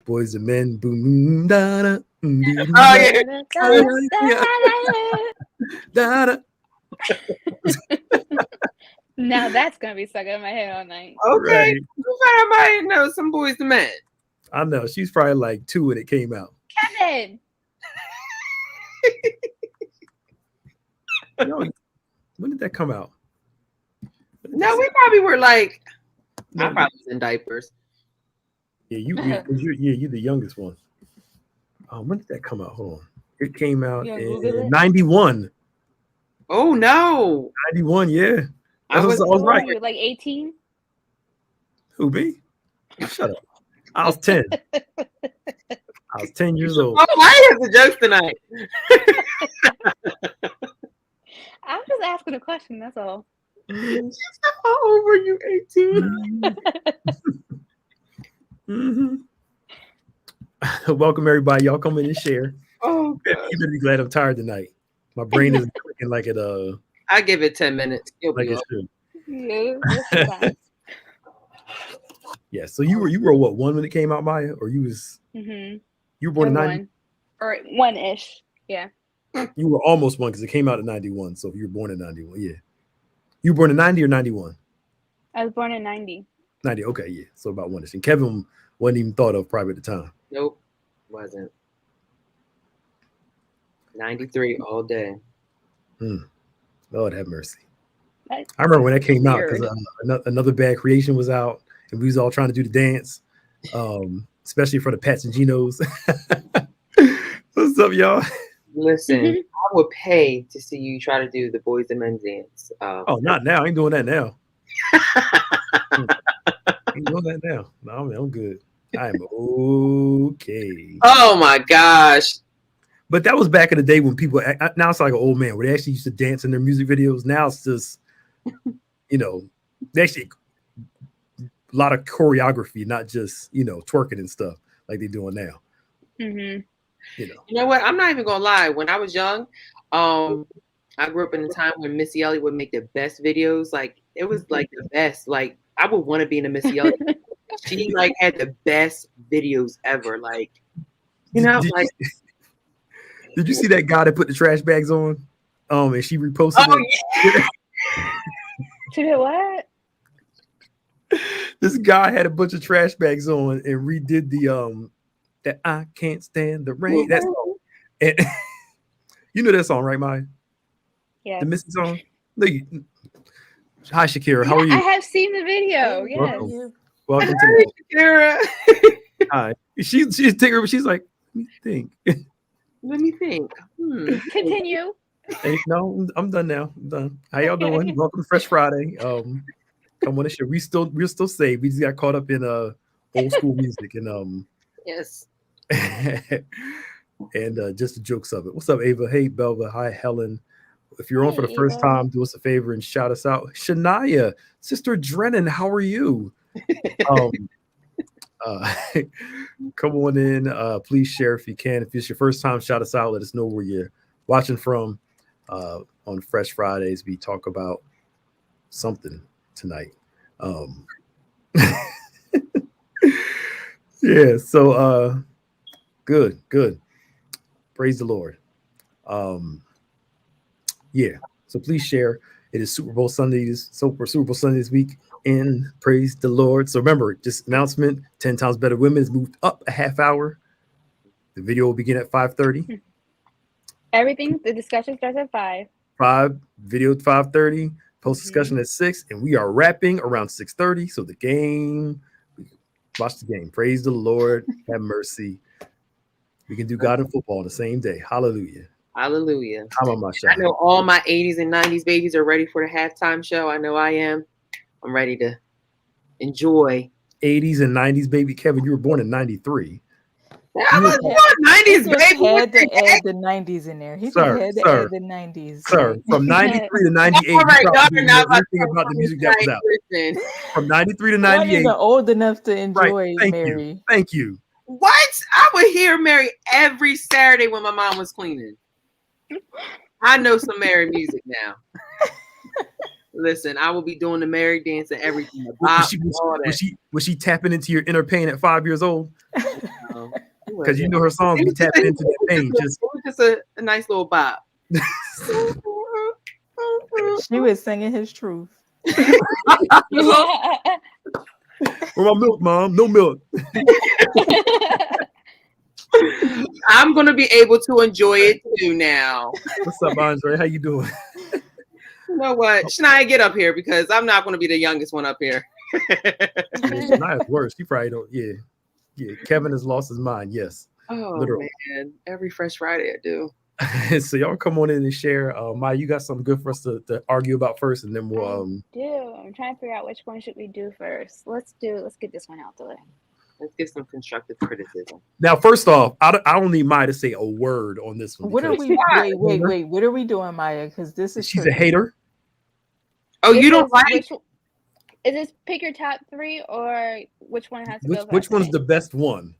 Boys and Men. Boom, boom, da, da, Oh yeah. da, da. Now that's gonna be stuck in my head all night. Okay. Right. I might know some Boys to Men. I know she's probably like 2 when it came out. Kevin. Yo, when did that come out? No, we probably were like, I probably was in diapers. Yeah, you're the youngest one. When did that come out? Hold on. It came out in 91. Oh no. 91, yeah. I was right. You were like 18? Who, me? Shut up. I was 10. I was 10 years old. Oh, why is the jokes tonight? I'm just asking a question, that's all. How old were you? 18? Mm-hmm. Welcome everybody. Y'all come in and share. Oh, you better be glad I'm tired tonight. My brain is clicking like it I give it 10 minutes. like it should. Yeah. Yeah. So you were what, 1 when it came out, Maya? Or you was you were born in 90? Or 1-ish. Yeah. You were almost 1 because it came out in 91. So if you were born in 91, yeah. You were born in 90 or 91? I was born in 90. 90, okay, yeah. So about 1-ish. And Kevin wasn't even thought of probably at the time. Nope, wasn't. 93 all day. Lord have mercy. I remember when that came out because another Bad Creation was out and we was all trying to do the dance, especially for the Pats and Genos. What's up, y'all? Listen, I would pay to see you try to do the Boys and Men dance. Not now. I ain't doing that now. Ain't doing that now. No, I'm good. I'm okay. Oh my gosh. But that was back in the day when people, now it's like an old man where they actually used to dance in their music videos. Now it's just, they actually a lot of choreography, not just, twerking and stuff like they're doing now. Mm-hmm. You know what? I'm not even going to lie. When I was young, I grew up in a time when Missy Elliott would make the best videos. Like, it was like the best. Like, I would want to be in a Missy Elliott. She like had the best videos ever. Like, did you see that guy that put the trash bags on? And she reposted it. Yeah. She did what? This guy had a bunch of trash bags on and redid the that I can't stand the rain. That song. And you know that song, right, Maya? Yeah. The Missy song. Hi, Shakira. How are you? I have seen the video. Yes. Welcome to Shakira. Hi. She's like, let me think. Continue. Hey, no, I'm done now. I'm done. How y'all doing? Welcome to Fr3sh Friday. Come on the show. We're still saved. We just got caught up in old school music and yes. and just the jokes of it. What's up, Ava? Hey, Belva. Hi, Helen. If you're on for the first time, do us a favor and shout us out. Shania, Sister Drennan, how are you? Come on in. Please share if you can. If it's your first time, shout us out. Let us know where you're watching from. On Fr3sh Fridays, we talk about something tonight. Yeah, so good. Praise the Lord. Yeah, so please share. It is Super Bowl Sundays. So for Super Bowl Sunday this week, and praise the Lord. So remember, just announcement: 10 Times Better Women has moved up a half hour. The video will begin at 5:30. Everything. The discussion starts at 5. 5 video at 5:30. Post discussion at 6, and we are wrapping around 6:30. So the game, watch the game. Praise the Lord. Have mercy. We can do God and football on the same day. Hallelujah. Hallelujah. I'm on my shot. I know all my 80s and 90s babies are ready for the halftime show. I know I am. I'm ready to enjoy. 80s and 90s baby. Kevin, you were born in 93. I was born 90s baby. He had to add the 90s in there. He had to add the 90s. Sir, from 93 to 98, all right, you about the music that was out. From 93 to 98. You're old enough to enjoy Mary. Thank you. What? I would hear Mary every Saturday when my mom was cleaning. I know some Mary music now. Listen, I will be doing the Mary dance and everything. Was she tapping into your inner pain at 5 years old? Because you know her songs be tapping into that pain. It was just a nice little bop. She was singing his truth. Where my milk, Mom? No milk. I'm gonna be able to enjoy it too now. What's up, Andre? How you doing? You know what? Shania, get up here because I'm not gonna be the youngest one up here. Shania's worse. She probably don't. Yeah. Kevin has lost his mind. Yes. Oh Literally. man, every Fr3sh Friday I do. So y'all come on in and share. Maya, you got something good for us to argue about first, and then we'll. I'm trying to figure out which one should we do first. Let's get this one out the way. Let's get some constructive criticism. Now, first off, I don't need Maya to say a word on this one. What are we? Wait. What are we doing, Maya? Because this is. She's a hater. Oh, you don't like? Is this pick your top 3 or which one has to go? Which one's the best one?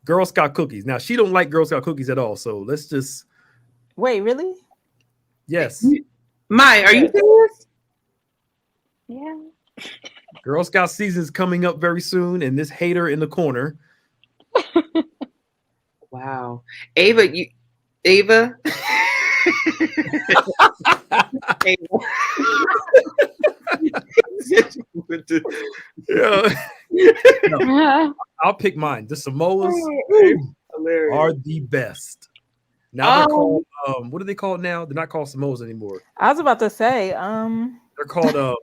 Girl Scout cookies. Now she don't like Girl Scout cookies at all. So let's just. Wait, really? Yes. Maya, are you serious? Yeah. Girl Scout season is coming up very soon, and this hater in the corner. Wow, Ava. Ava. No, I'll pick mine. The Samoas are the best. Now they're called what are they called now? They're not called Samoas anymore. I was about to say, they're called what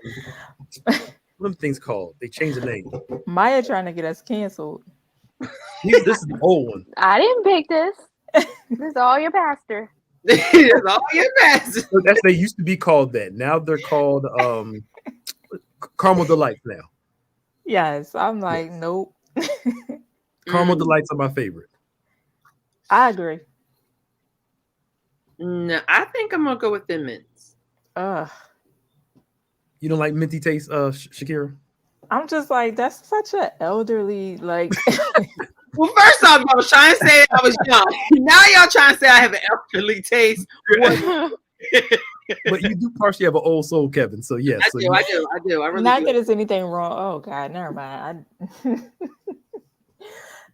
are them things called? They changed the name. Maya trying to get us canceled. This is the old one. I didn't pick this. This is all your pastor. It's all your best. They used to be called that. Now they're called Caramel Delights now. Yes, I'm like, nope. Caramel Delights are my favorite. I agree. No, I think I'm gonna go with Thin Mints. You don't like minty taste, Shakira? I'm just like, that's such an elderly, like. Well, first off, I was trying to say I was young. Now y'all trying to say I have an elderly taste. But you do partially have an old soul, Kevin. So yes, I do. I really Not do. that there's anything wrong. Oh God, never mind.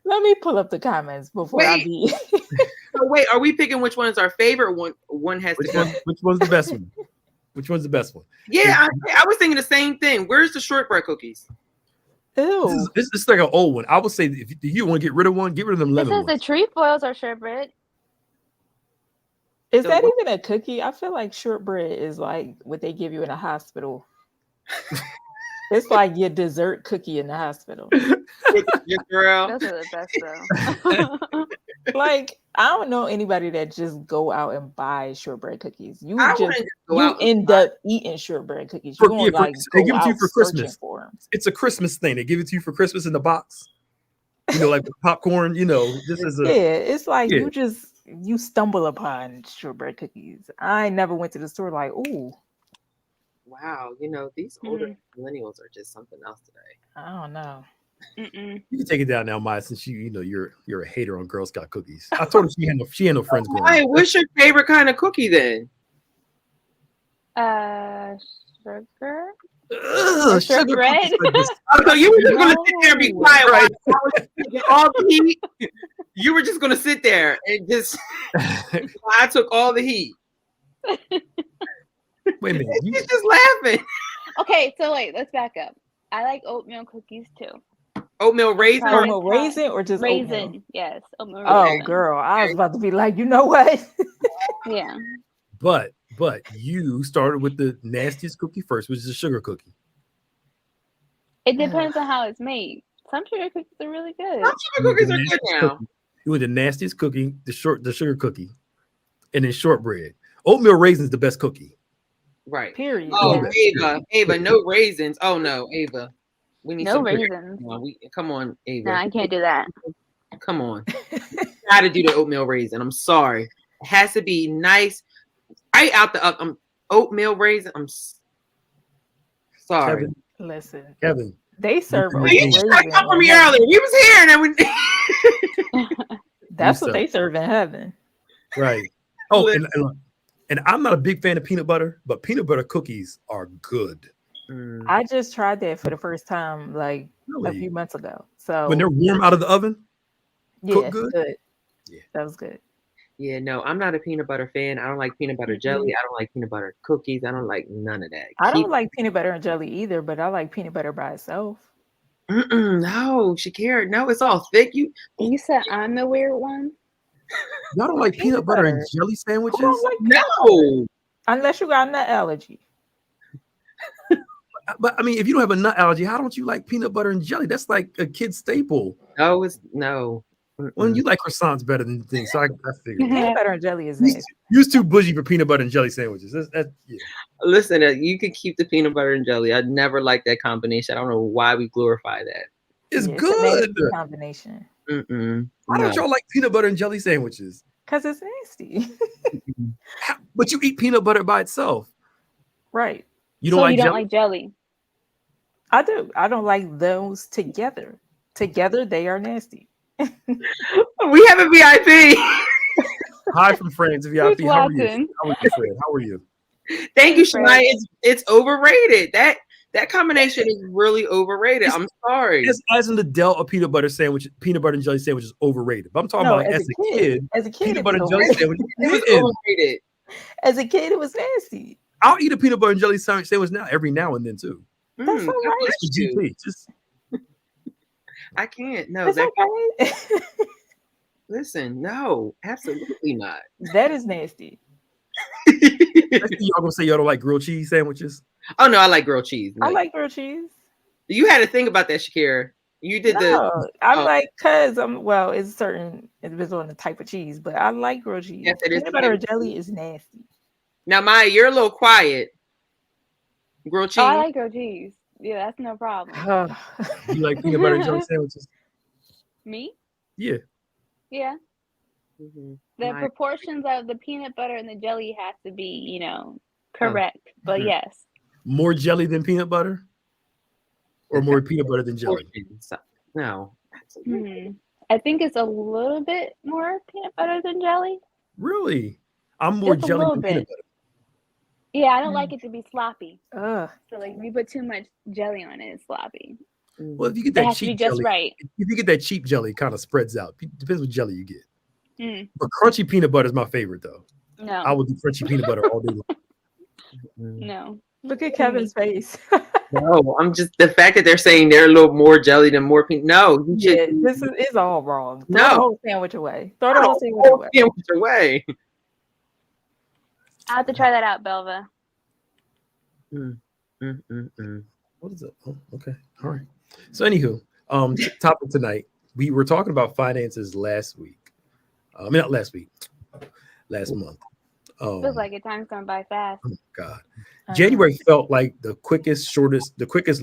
Let me pull up the comments before I be. So wait, are we picking which one is our favorite one? One has to go. Which one's the best one? Which one's the best one? Yeah, I was thinking the same thing. Where's the shortbread cookies? Ew. This is like an old one. I would say if you want to get rid of one, get rid of them It lemon says the ones. trefoils are shortbread. Is that even a cookie? I feel like shortbread is like what they give you in a hospital. It's like your dessert cookie in the hospital. Your girl. Those are the best though. Like, I don't know anybody that just go out and buy shortbread cookies. You end up eating shortbread cookies. You don't like they give it to you for Christmas. For them. It's a Christmas thing. They give it to you for Christmas in the box. You know, like popcorn. You know, this is a It's like you stumble upon shortbread cookies. I never went to the store like, ooh. Wow, you know, these older millennials are just something else today. I don't know. Mm-mm. You can take it down now, Maya, since you're a hater on Girl Scout cookies. I told her she had no friends growing up. Hey, what's your favorite kind of cookie then? Sugar. Sugar bread. So you were just gonna sit there and be quiet while I was taking all the heat. You were just gonna sit there and just I took all the heat. Wait a minute. You're just laughing. Okay, so wait, let's back up. I like oatmeal cookies too. Oatmeal raisin? Oatmeal raisin or just raisin? Oatmeal? Yes. Oatmeal Oh, raisin. girl, I was about to be like, you know what? Yeah. But you started with the nastiest cookie first, which is a sugar cookie. It depends on how it's made. Some sugar cookies are really good. Some sugar cookies are good now. You were the nastiest cookie, the sugar cookie, and then shortbread. Oatmeal raisin is the best cookie. Right. Period. Oh, Yeah. Ava, no raisins. Oh no, Ava. We need No some raisins. come on, Ava. No, I can't do that. Come on. Gotta do the oatmeal raisin. I'm sorry. It has to be nice. Right out the oatmeal raisin. I'm sorry. Kevin. They serve You oatmeal should have raisin. come from me earlier. We was here and then we That's what they serve in heaven. Right. Oh, and I'm not a big fan of peanut butter, but peanut butter cookies are good. I just tried that for the first time like Really? few months ago. When So they're warm out of the oven, yeah, cooked good? Yeah, Yeah. that was good. Yeah, no, I'm not a peanut butter fan. I don't like peanut butter jelly. I don't like peanut butter cookies. I don't like none of that. I don't like peanut butter and jelly either, but I like peanut butter by itself. No, Shakira, no, it's all thick. You said I'm the weird one. Y'all don't like peanut butter and jelly Who sandwiches? don't like peanut butter? No. Unless you got a nut allergy. But I mean, if you don't have a nut allergy, how don't you like peanut butter and jelly? That's like a kid staple. No, it's no. Well, you like croissants better than things, so I figured. Peanut butter and jelly is nasty. You're too bougie for peanut butter and jelly sandwiches. Yeah. Listen, you can keep the peanut butter and jelly. I never liked that combination. I don't know why we glorify that. It's Yeah, good. It's a nasty combination. Why don't y'all like peanut butter and jelly sandwiches? Because it's nasty. But you eat peanut butter by itself. Right. You don't So like you don't jelly? like jelly? I do. I don't like those together. Together, they are nasty. We have a VIP. Hi from France, VIP. Who's How are you? watching? How are you, Fred? How are you? Thank you, Fred. Shania. It's overrated. That combination is really overrated. I'm sorry. As an adult, a peanut butter and jelly sandwich is overrated. But I'm talking about like, as a kid, it peanut butter was and jelly overrated. sandwich. It was overrated. As a kid, it was nasty. I'll eat a peanut butter and jelly sandwich now, every now and then too. That's all right. That's the GP. Just I can't. No, It's okay. listen, no, absolutely not. That is nasty. y'all gonna say y'all don't like grilled cheese sandwiches? Oh no, I like grilled cheese. I like grilled cheese. You had to think about that, Shakira. You did I like because it's certain. It depends on the type of cheese, but I like grilled cheese. Yes, it is. Peanut butter and jelly is nasty. Now, Maya, you're a little quiet. Grilled cheese. Oh, I like grilled cheese. Yeah, that's no problem. You like peanut butter and jelly sandwiches? Me? Yeah. Yeah. Mm-hmm. The proportions of the peanut butter and the jelly has to be, correct. But yes. More jelly than peanut butter? Or more peanut butter than jelly? No. I think it's a little bit more peanut butter than jelly. Really? I'm more Just a jelly little than bit. peanut butter. Yeah, I don't like it to be sloppy. Ugh. So like if you put too much jelly on it, it's sloppy. Well, if you get It that has to be cheap just jelly, right. if you get that cheap jelly, it kind of spreads out. Depends what jelly you get. Mm. But crunchy peanut butter is my favorite, though. No. I would do crunchy peanut butter all day long. No. Look at Kevin's face. No, I'm just the fact that they're saying they're a little more jelly than more peanut. No, This is all wrong. Throw No. the whole sandwich away. Throw the whole sandwich away. I have to try that out, Belva. What is it? Oh, okay. All right. So, anywho, topic tonight. We were talking about finances last week. Not last week. Last month. Feels like time's gone by fast. Oh my God. January felt like the quickest,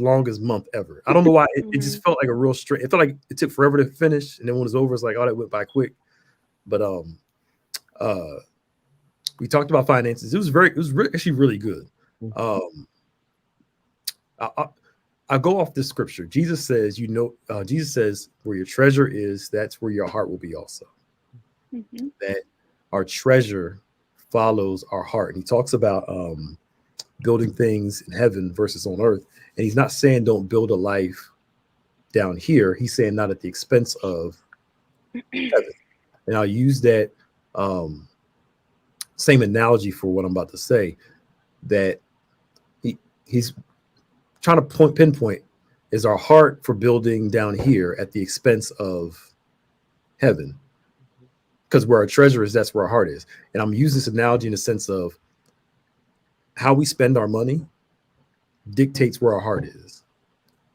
longest month ever. I don't know why. It just felt like a real straight. It felt like it took forever to finish, and then when it was over, it's like, oh, that went by quick. But we talked about finances. It was actually really good. I go off this scripture. Jesus says, Jesus says, where your treasure is, that's where your heart will be also. That our treasure follows our heart. And he talks about building things in heaven versus on earth. And he's not saying don't build a life down here. He's saying not at the expense of heaven. And I'll use that same analogy for what I'm about to say, that he's trying to pinpoint is our heart for building down here at the expense of heaven. Because where our treasure is, that's where our heart is. And I'm using this analogy in the sense of how we spend our money dictates where our heart is.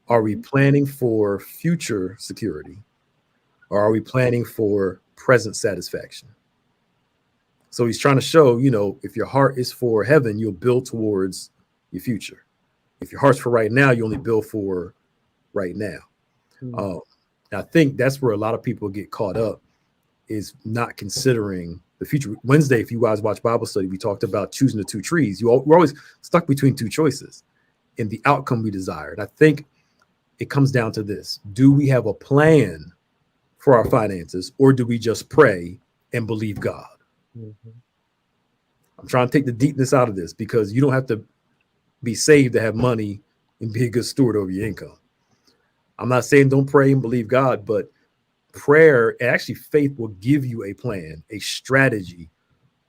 Are we planning for future security, or are we planning for present satisfaction? So he's trying to show, if your heart is for heaven, you'll build towards your future. If your heart's for right now, you only build for right now. I think that's where a lot of people get caught up, is not considering the future. Wednesday, if you guys watch Bible study, we talked about choosing the two trees. We're always stuck between two choices and the outcome we desire. And I think it comes down to this. Do we have a plan for our finances, or do we just pray and believe God? I'm trying to take the deepness out of this, because you don't have to be saved to have money and be a good steward over your income. I'm not saying don't pray and believe God, but prayer, actually faith will give you a plan, a strategy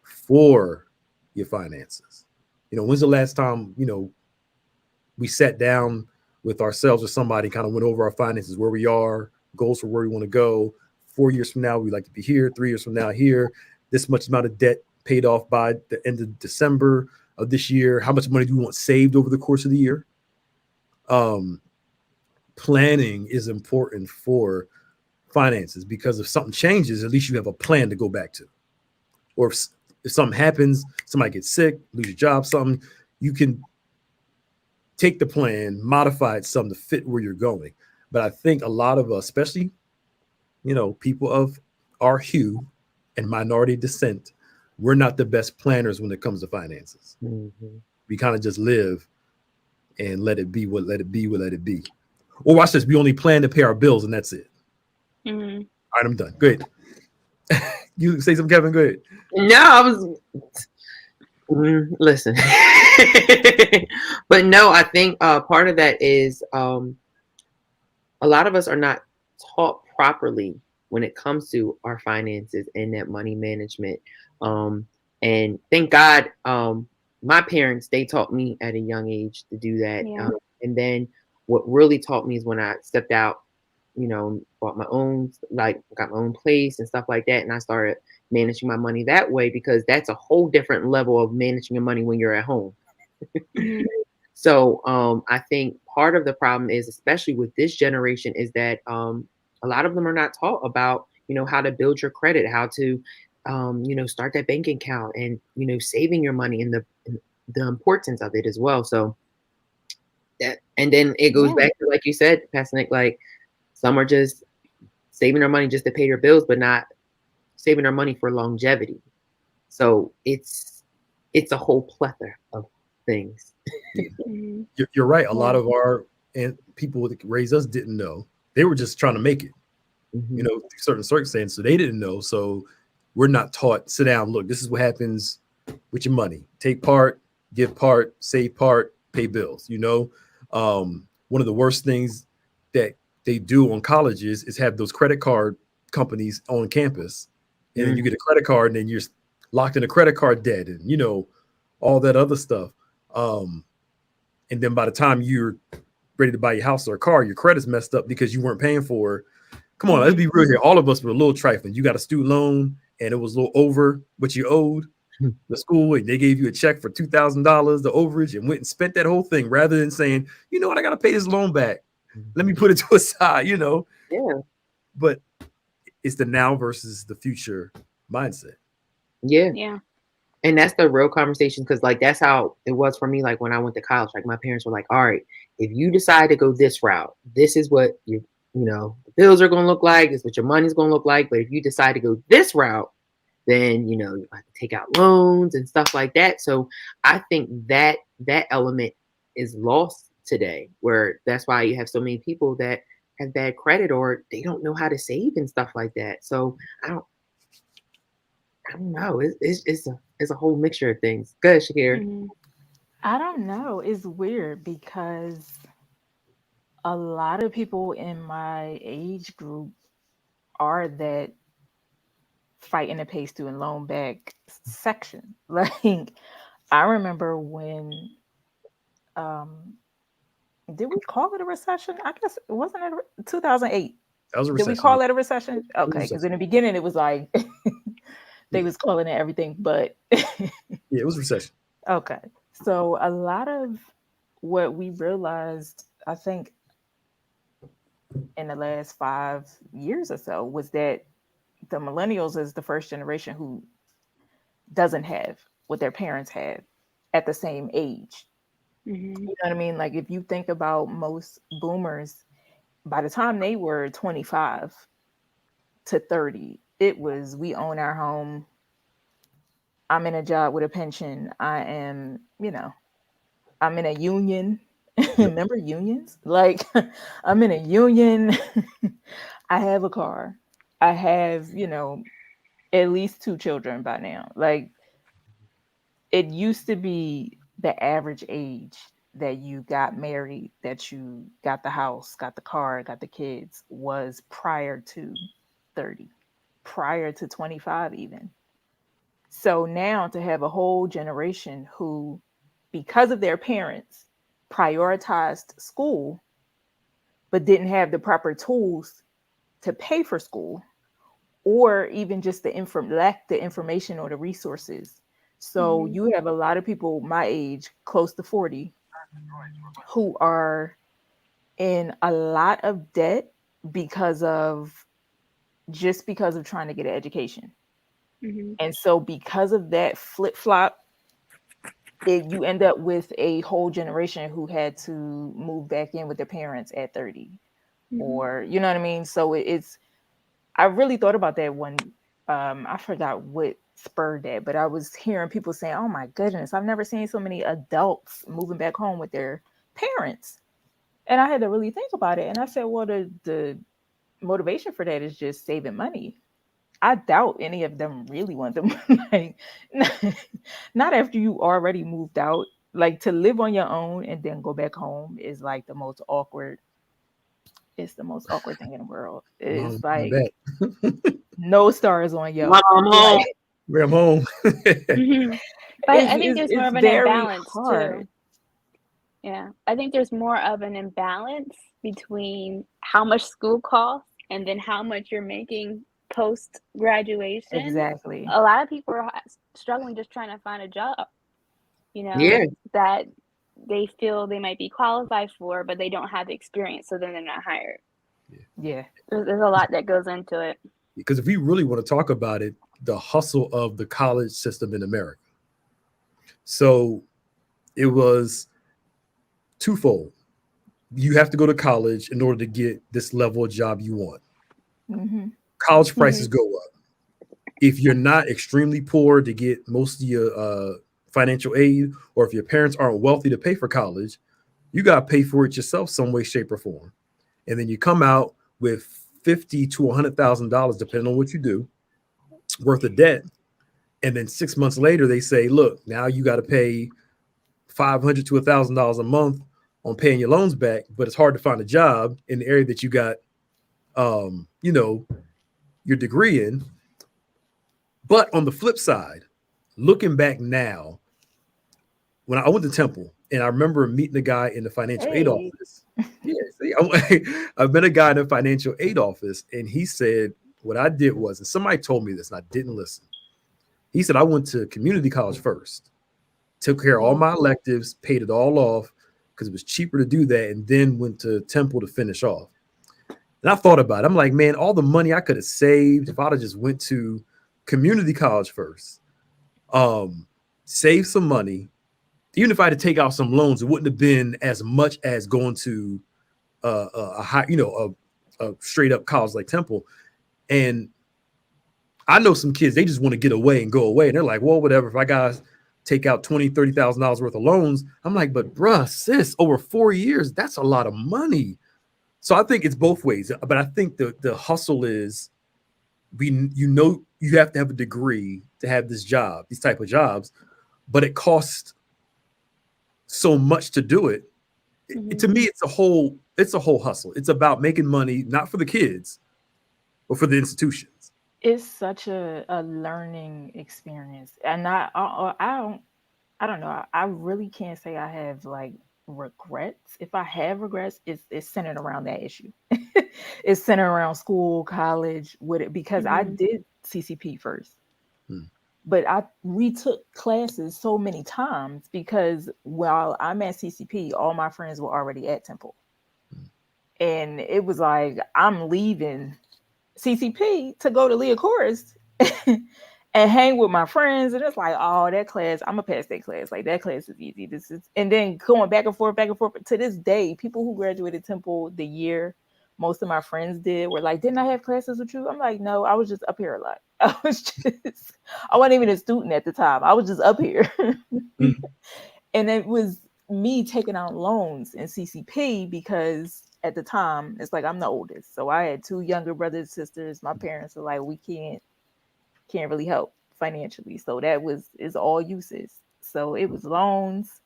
for your finances. When's the last time, we sat down with ourselves or somebody, kind of went over our finances, where we are, goals for where we want to go. 4 years from now, we'd like to be here. 3 years from now, here. This much amount of debt paid off by the end of December of this year. How much money do we want saved over the course of the year? Planning is important for finances, because if something changes, at least you have a plan to go back to. Or if something happens, somebody gets sick, lose your job, something, you can take the plan, modify it some to fit where you're going. But I think a lot of us, especially, people of our hue and minority descent, we're not the best planners when it comes to finances. Mm-hmm. We kind of just live and let it be what let it be, what let it be. Or watch this, we only plan to pay our bills and that's it. Mm-hmm. All right, I'm done. Go ahead. You say something, Kevin? Go ahead. No, I was listen. But no, I think part of that is a lot of us are not taught properly when it comes to our finances and that money management. And thank God, my parents, they taught me at a young age to do that. Yeah. And then what really taught me is when I stepped out, bought my own, like got my own place and stuff like that. And I started managing my money that way, because that's a whole different level of managing your money when you're at home. Mm-hmm. So I think part of the problem is, especially with this generation, is that a lot of them are not taught about, how to build your credit, how to, start that bank account, and, saving your money, and the importance of it as well. So that, and then it goes back to, like you said, Pastor Nick, like some are just saving their money just to pay their bills, but not saving their money for longevity. So it's a whole plethora of things. Mm-hmm. You're right. A lot of our people that raised us didn't know. They were just trying to make it, Mm-hmm. through certain circumstances. So they didn't know. So we're not taught, sit down, look, this is what happens with your money. Take part, give part, save part, pay bills. One of the worst things that they do on colleges is have those credit card companies on campus. And then you get a credit card and then you're locked in a credit card debt and, all that other stuff. And then by the time you're ready to buy your house or a car, your credit's messed up because you weren't paying for. Come on, let's be real here. All of us were a little trifling. You got a student loan and it was a little over what you owed the school, and they gave you a check for $2,000, the overage, and went and spent that whole thing rather than saying, you know what, I got to pay this loan back. Let me put it to a side, Yeah. But it's the now versus the future mindset. Yeah. Yeah. And that's the real conversation, because like that's how it was for me. Like when I went to college, like my parents were like, all right, if you decide to go this route, this is what the bills are going to look like. This is what your money's going to look like. But if you decide to go this route, then you have to take out loans and stuff like that. So I think that element is lost today, where that's why you have so many people that have bad credit, or they don't know how to save and stuff like that. So I don't know. It's a whole mixture of things. Good, Shakira. Mm-hmm. I don't know. It's weird because a lot of people in my age group are that fighting to pay student loan back section. Like, I remember when, did we call it a recession? I guess it wasn't 2008. That was a Did recession. we call it a recession? Okay, recession. because in the beginning it was like they was calling it everything, but Yeah, it was a recession. okay. So a lot of what we realized, I think, in the last 5 years or so, was that the millennials is the first generation who doesn't have what their parents had at the same age. Mm-hmm. You know what I mean? Like if you think about most boomers, by the time they were 25 to 30, it was, we own our home. I'm in a job with a pension. I am, I'm in a union. Remember unions? Like I'm in a union. I have a car. I have, at least 2 children by now. Like it used to be the average age that you got married, that you got the house, got the car, got the kids was prior to 30, prior to 25 even. So now to have a whole generation who, because of their parents, prioritized school, but didn't have the proper tools to pay for school, or even just lack the information or the resources. So you have a lot of people my age, close to 40, who are in a lot of debt because of trying to get an education. And so because of that flip-flop, you end up with a whole generation who had to move back in with their parents at 30, or you know what I mean? So I really thought about that when I forgot what spurred that, but I was hearing people saying, oh my goodness, I've never seen so many adults moving back home with their parents. And I had to really think about it. And I said, well, the motivation for that is just saving money. I doubt any of them really want them. Like, not after you already moved out. Like, to live on your own and then go back home is like the most awkward. It's the most awkward thing in the world. It's like no stars on you. Mom home. Where I'm home. But I think there's more of an imbalance hard. too. Yeah, I think there's more of an imbalance between how much school costs and then how much you're making post graduation. Exactly. A lot of people are struggling just trying to find a job, that they feel they might be qualified for, but they don't have the experience, so then they're not hired. Yeah. There's a lot that goes into it. Because if we really want to talk about it, the hustle of the college system in America. So it was twofold. You have to go to college in order to get this level of job you want. College prices go up. If you're not extremely poor to get most of your financial aid, or if your parents aren't wealthy to pay for college, you got to pay for it yourself some way, shape, or form. And then you come out with $50,000 to $100,000, depending on what you do, worth of debt. And then 6 months later, they say, look, now you got to pay $500 to $1,000 a month on paying your loans back, but it's hard to find a job in the area that you got, your degree in. But on the flip side, looking back now, when I went to Temple, and I remember meeting a guy in the financial aid office. I met a guy in the financial aid office, and he said, what I did was, and somebody told me this, and I didn't listen. He said, I went to community college first, took care of all my electives, paid it all off because it was cheaper to do that, and then went to Temple to finish off. And I thought about it. I'm like, man, all the money I could have saved if I'd have just went to community college first, save some money. Even if I had to take out some loans, it wouldn't have been as much as going to a high, a straight up college like Temple. And I know some kids, they just want to get away and go away. And they're like, well, whatever. If I got to take out $20,000, $30,000 worth of loans, I'm like, but bruh, sis, over 4 years, that's a lot of money. So I think it's both ways. But I think the hustle is, you have to have a degree to have this job, these type of jobs, but it costs so much to do it. To me, it's a whole hustle. It's about making money, not for the kids, but for the institutions. It's such a learning experience. And I don't know. I really can't say I have like regrets. If I have regrets, it's centered around that issue. It's centered around school, college, because I did CCP first. But I retook classes so many times because while I'm at CCP, all my friends were already at Temple. And it was like, I'm leaving CCP to go to Leah Chorus and hang with my friends. And it's like, oh, that class, I'm going to pass that class. Like, that class is easy. And then going back and forth. To this day, people who graduated Temple the year most of my friends did were like, didn't I have classes with you? I'm like, no, I was just up here a lot. I wasn't even a student at the time. I was just up here. And it was me taking out loans in CCP because at the time, it's like I'm the oldest. So I had 2 younger brothers and sisters. My parents were like, we can't really help financially. So it's all uses. So it was loans.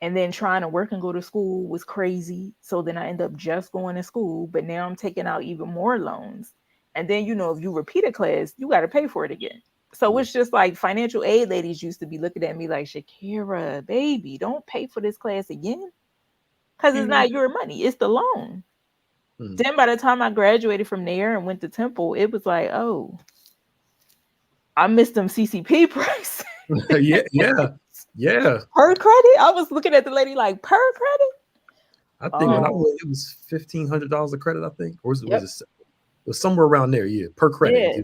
And then trying to work and go to school was crazy. So then I end up just going to school, but now I'm taking out even more loans. And then, if you repeat a class, you got to pay for it again. So it's just like financial aid ladies used to be looking at me like, Shakira, baby, don't pay for this class again. Because it's not your money, it's the loan. Then by the time I graduated from there and went to Temple, it was like, oh, I missed them CCP price. yeah. Per credit? I was looking at the lady like, per credit? I think when I went, it was $1,500 a credit, I think. Or was it was somewhere around there, per credit. Yeah.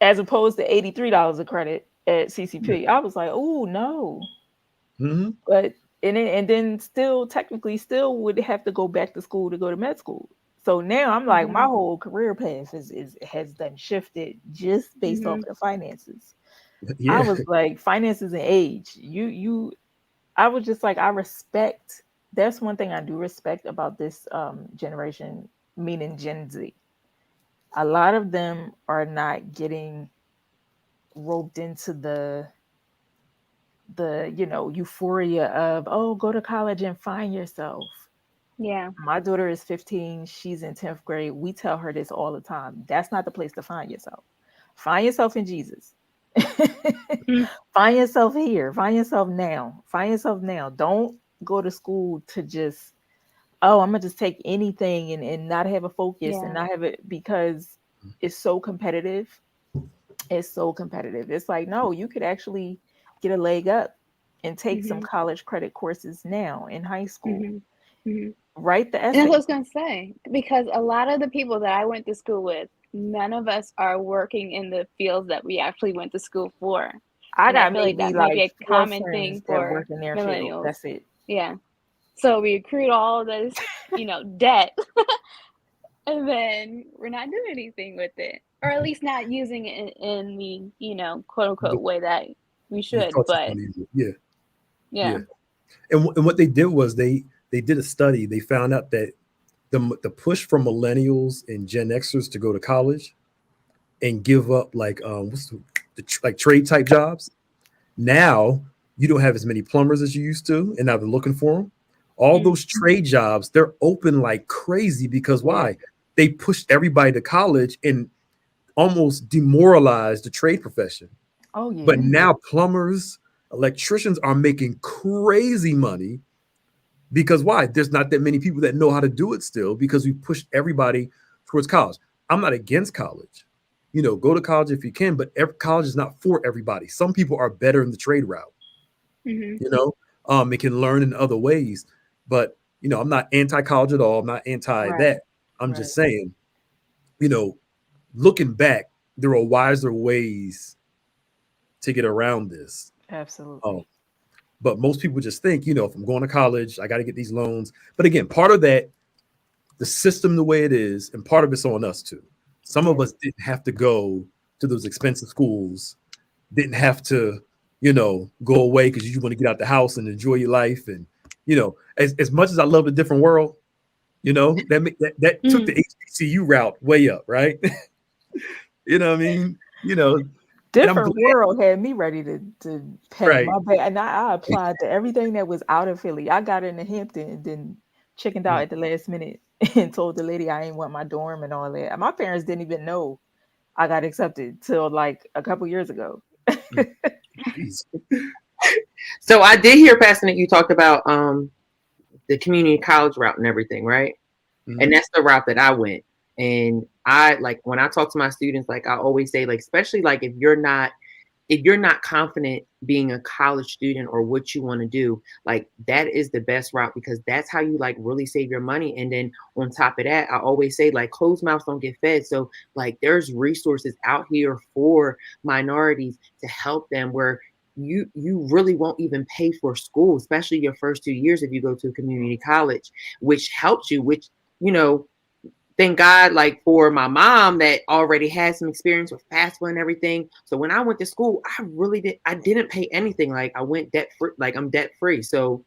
As opposed to $83 a credit at CCP. I was like, oh, no. But and then still technically would have to go back to school to go to med school. So now I'm like, my whole career path has done shifted just based off of the finances. I was like, finances and age. I was just like, I respect. That's one thing I do respect about this generation, meaning Gen Z. A lot of them are not getting roped into the euphoria of, oh, go to college and find yourself. Yeah. My daughter is 15. She's in 10th grade. We tell her this all the time. That's not the place to find yourself. Find yourself in Jesus. Find yourself here. Find yourself now. Find yourself now. Don't go to school to just, oh, I'm going to just take anything and not have a focus and not have it, because it's so competitive. It's so competitive. It's like, no, you could actually get a leg up and take some college credit courses now in high school. Write the essay. And that's what I was going to say, because a lot of the people that I went to school with, none of us are working in the fields that we actually went to school for. I got feel maybe that might be a common friends thing that for work in their millennials. field. That's it. Yeah. So we accrued all this, debt, and then we're not doing anything with it, or at least not using it in the, quote unquote way that we should. But yeah. And what they did was they did a study. They found out that the push from millennials and Gen Xers to go to college and give up like like trade type jobs. Now you don't have as many plumbers as you used to, and now they're looking for them. All those trade jobs, they're open like crazy because why? They pushed everybody to college and almost demoralized the trade profession. Oh yeah. But now plumbers, electricians are making crazy money because why? There's not that many people that know how to do it still, because we pushed everybody towards college. I'm not against college. Go to college if you can, but college is not for everybody. Some people are better in the trade route. It can learn in other ways. But, I'm not anti-college at all. I'm not anti that. I'm just saying, looking back, there are wiser ways to get around this. Absolutely. But most people just think, if I'm going to college, I got to get these loans. But again, part of that, the system the way it is, and part of it's on us too. Some of us didn't have to go to those expensive schools, didn't have to, go away because you want to get out the house and enjoy your life. And, as much as I love a different world, that took the HBCU route way up, right? What I mean? Different world had me ready to pack my bag, and I applied to everything that was out of Philly. I got into Hampton and then chickened out at the last minute and told the lady I ain't want my dorm and all that. My parents didn't even know I got accepted till like a couple years ago. So I did hear, Pastor Nick, you talked about the community college route and everything, right? And that's the route that I went. And I, like, when I talk to my students, like I always say, like, especially like if you're not confident being a college student or what you want to do, like that is the best route, because that's how you like really save your money. And then on top of that, I always say, like, closed mouths don't get fed. So like there's resources out here for minorities to help them, where you really won't even pay for school, especially your first 2 years if you go to a community college, which helps you, which, thank God, like for my mom that already had some experience with FAFSA and everything. So when I went to school, I didn't pay anything. Like I went debt free, like I'm debt free. So,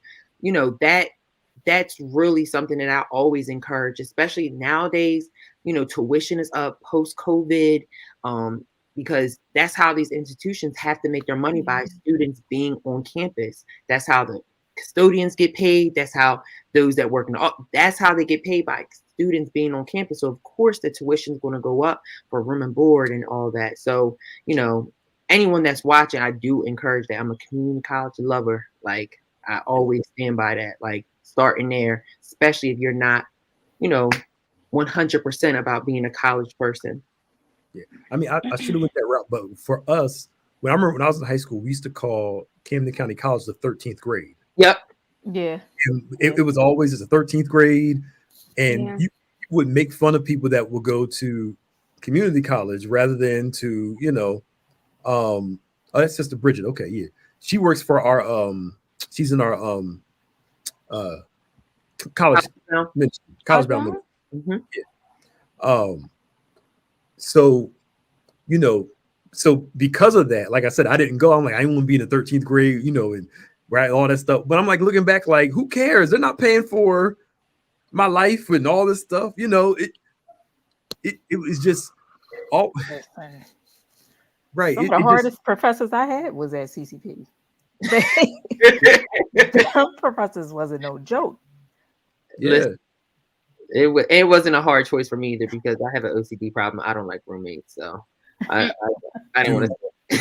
that's really something that I always encourage, especially nowadays. Tuition is up post COVID, because that's how these institutions have to make their money, by students being on campus. That's how the custodians get paid. That's how those that work that's how they get paid, by students being on campus. So of course the tuition is going to go up for room and board and all that. So, you know, anyone that's watching, I do encourage that. I'm a community college lover. Like, I always stand by that. Like, starting there, especially if you're not, you know, 100% about being a college person. Yeah, I mean, I should have went that route, but for us, when I remember when I was in high school, we used to call Camden County College the 13th grade. Yep. Yeah. And it was always as a 13th grade, and you would make fun of people that will go to community college rather than to, you know, oh, that's Sister Bridget. Okay, yeah, she works for our she's in our college bound. Mm-hmm. Yeah. So, you know, so because of that, like I said, I didn't go. I'm like, I didn't want to be in the 13th grade, you know, and right, all that stuff. But I'm like, looking back, like, who cares? They're not paying for my life and all this stuff. You know, it was just all right. Some of the hardest professors I had was at CCP. Some professors wasn't no joke. Yeah. Listen, it wasn't a hard choice for me either, because I have an OCD problem. I don't like roommates, so I didn't want to.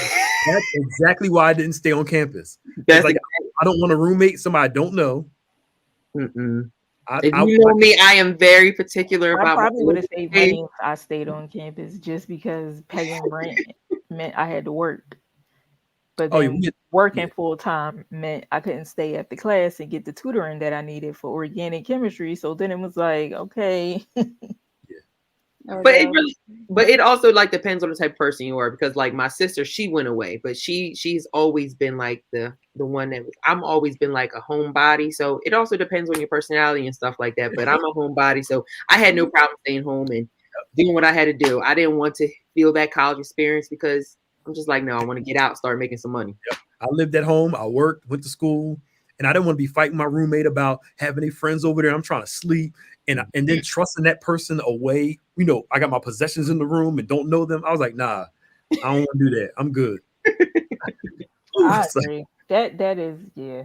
That's exactly why I didn't stay on campus. That's like, I don't want a roommate, somebody I don't know. If you know me, I am very particular about. I probably would have saved money if I stayed on campus, just because paying rent meant I had to work. But then working full time meant I couldn't stay at the class and get the tutoring that I needed for organic chemistry. So then it was like, okay. But it also like depends on the type of person you are, because like my sister, she went away, but she's always been like the one that I'm always been like a homebody. So it also depends on your personality and stuff like that. But I'm a homebody, so I had no problem staying home and doing what I had to do. I didn't want to feel that college experience, because I'm just like, no, I want to get out, start making some money. Yep. I lived at home, I worked, went to school, and I didn't want to be fighting my roommate about having any friends over there. I'm trying to sleep, and then trusting that person away. You know, I got my possessions in the room and don't know them. I was like, nah, I don't want to do that. I'm good. I agree. That is, yeah.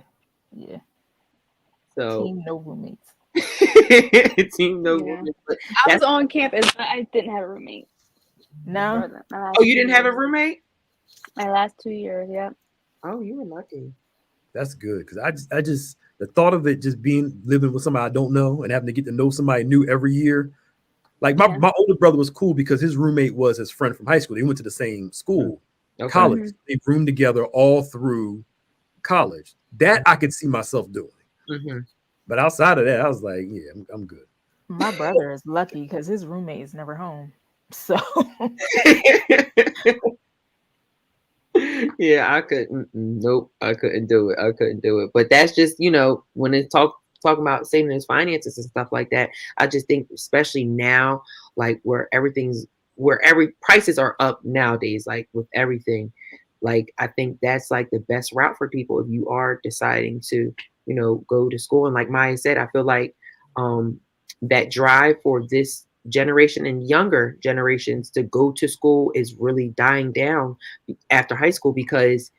So team no roommates. Team no roommates. I was on campus, but I didn't have a roommate. No. Oh, you didn't have a roommate? My last 2 years, yeah. Oh, you were lucky. That's good, because I just the thought of it just living with somebody I don't know and having to get to know somebody new every year. Like my older brother was cool because his roommate was his friend from high school. They went to the same school, college. They roomed together all through college. That I could see myself doing. But outside of that, I was like, yeah, I'm good. My brother is lucky because his roommate is never home. So yeah, I couldn't. Nope, I couldn't do it. But that's just, you know, when it's talking about saving his finances and stuff like that, I just think, especially now, like where every prices are up nowadays, like with everything, like I think that's like the best route for people if you are deciding to, you know, go to school. And like Maya said, I feel like that drive for this generation and younger generations to go to school is really dying down after high school, because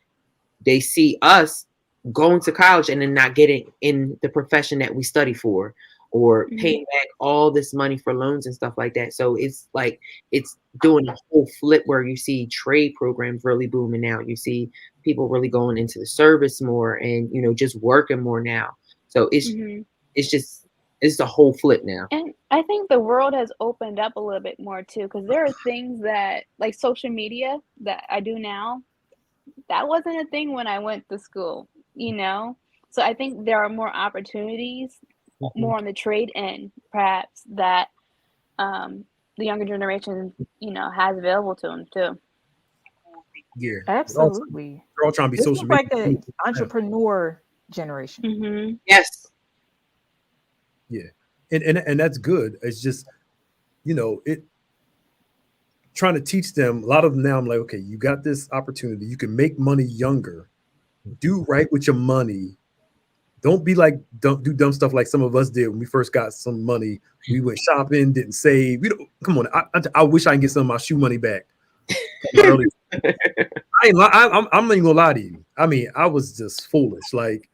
they see us going to college and then not getting in the profession that we study for, or paying back all this money for loans and stuff like that. So it's like it's doing a whole flip where you see trade programs really booming now. You see people really going into the service more and, you know, just working more now. So it's the whole flip now. And I think the world has opened up a little bit more too, because there are things that, like social media, that I do now, that wasn't a thing when I went to school, you know? So I think there are more opportunities, more on the trade end, perhaps, that the younger generation, you know, has available to them too. Yeah, absolutely. They're all trying to be social media. Like the entrepreneur generation. Yes. Yeah, and that's good. It's just, you know, trying to teach them. A lot of them now, I'm like, okay, you got this opportunity. You can make money younger. Do right with your money. Don't be like, don't do dumb stuff like some of us did when we first got some money. We went shopping, didn't save. We don't. Come on, I wish I can get some of my shoe money back. I'm not even gonna lie to you. I mean, I was just foolish. Like,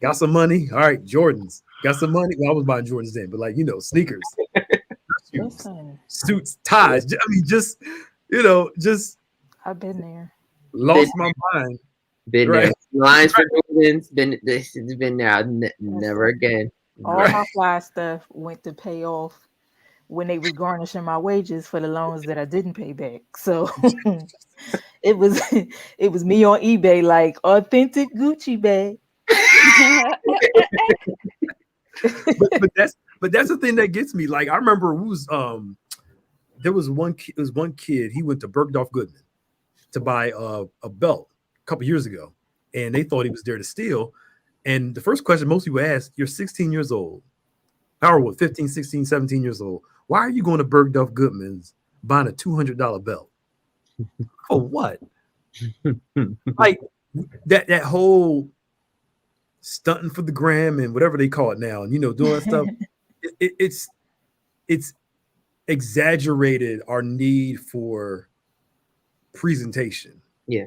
Got some money. All right, Jordans. Got some money. Well, I was buying Jordans then, but like, sneakers, shoes, Listen, suits, ties. I mean, just, just I've been there. lost my mind. Been Right. there. Lines for Jordans. This has been there. Never again. All my fly stuff went to pay off when they was garnishing my wages for the loans that I didn't pay back. So it was me on eBay, like authentic Gucci bag. but that's the thing that gets me. Like, I remember there was one kid, he went to Bergdorf Goodman to buy a belt a couple years ago, and they thought he was there to steal. And the first question most people ask, you're 16 years old, or what, 15, 16, 17 years old. Why are you going to Bergdorf Goodman's buying a $200 belt? For what? Like that whole stunting for the gram and whatever they call it now, and doing stuff. It's exaggerated our need for presentation. Yeah.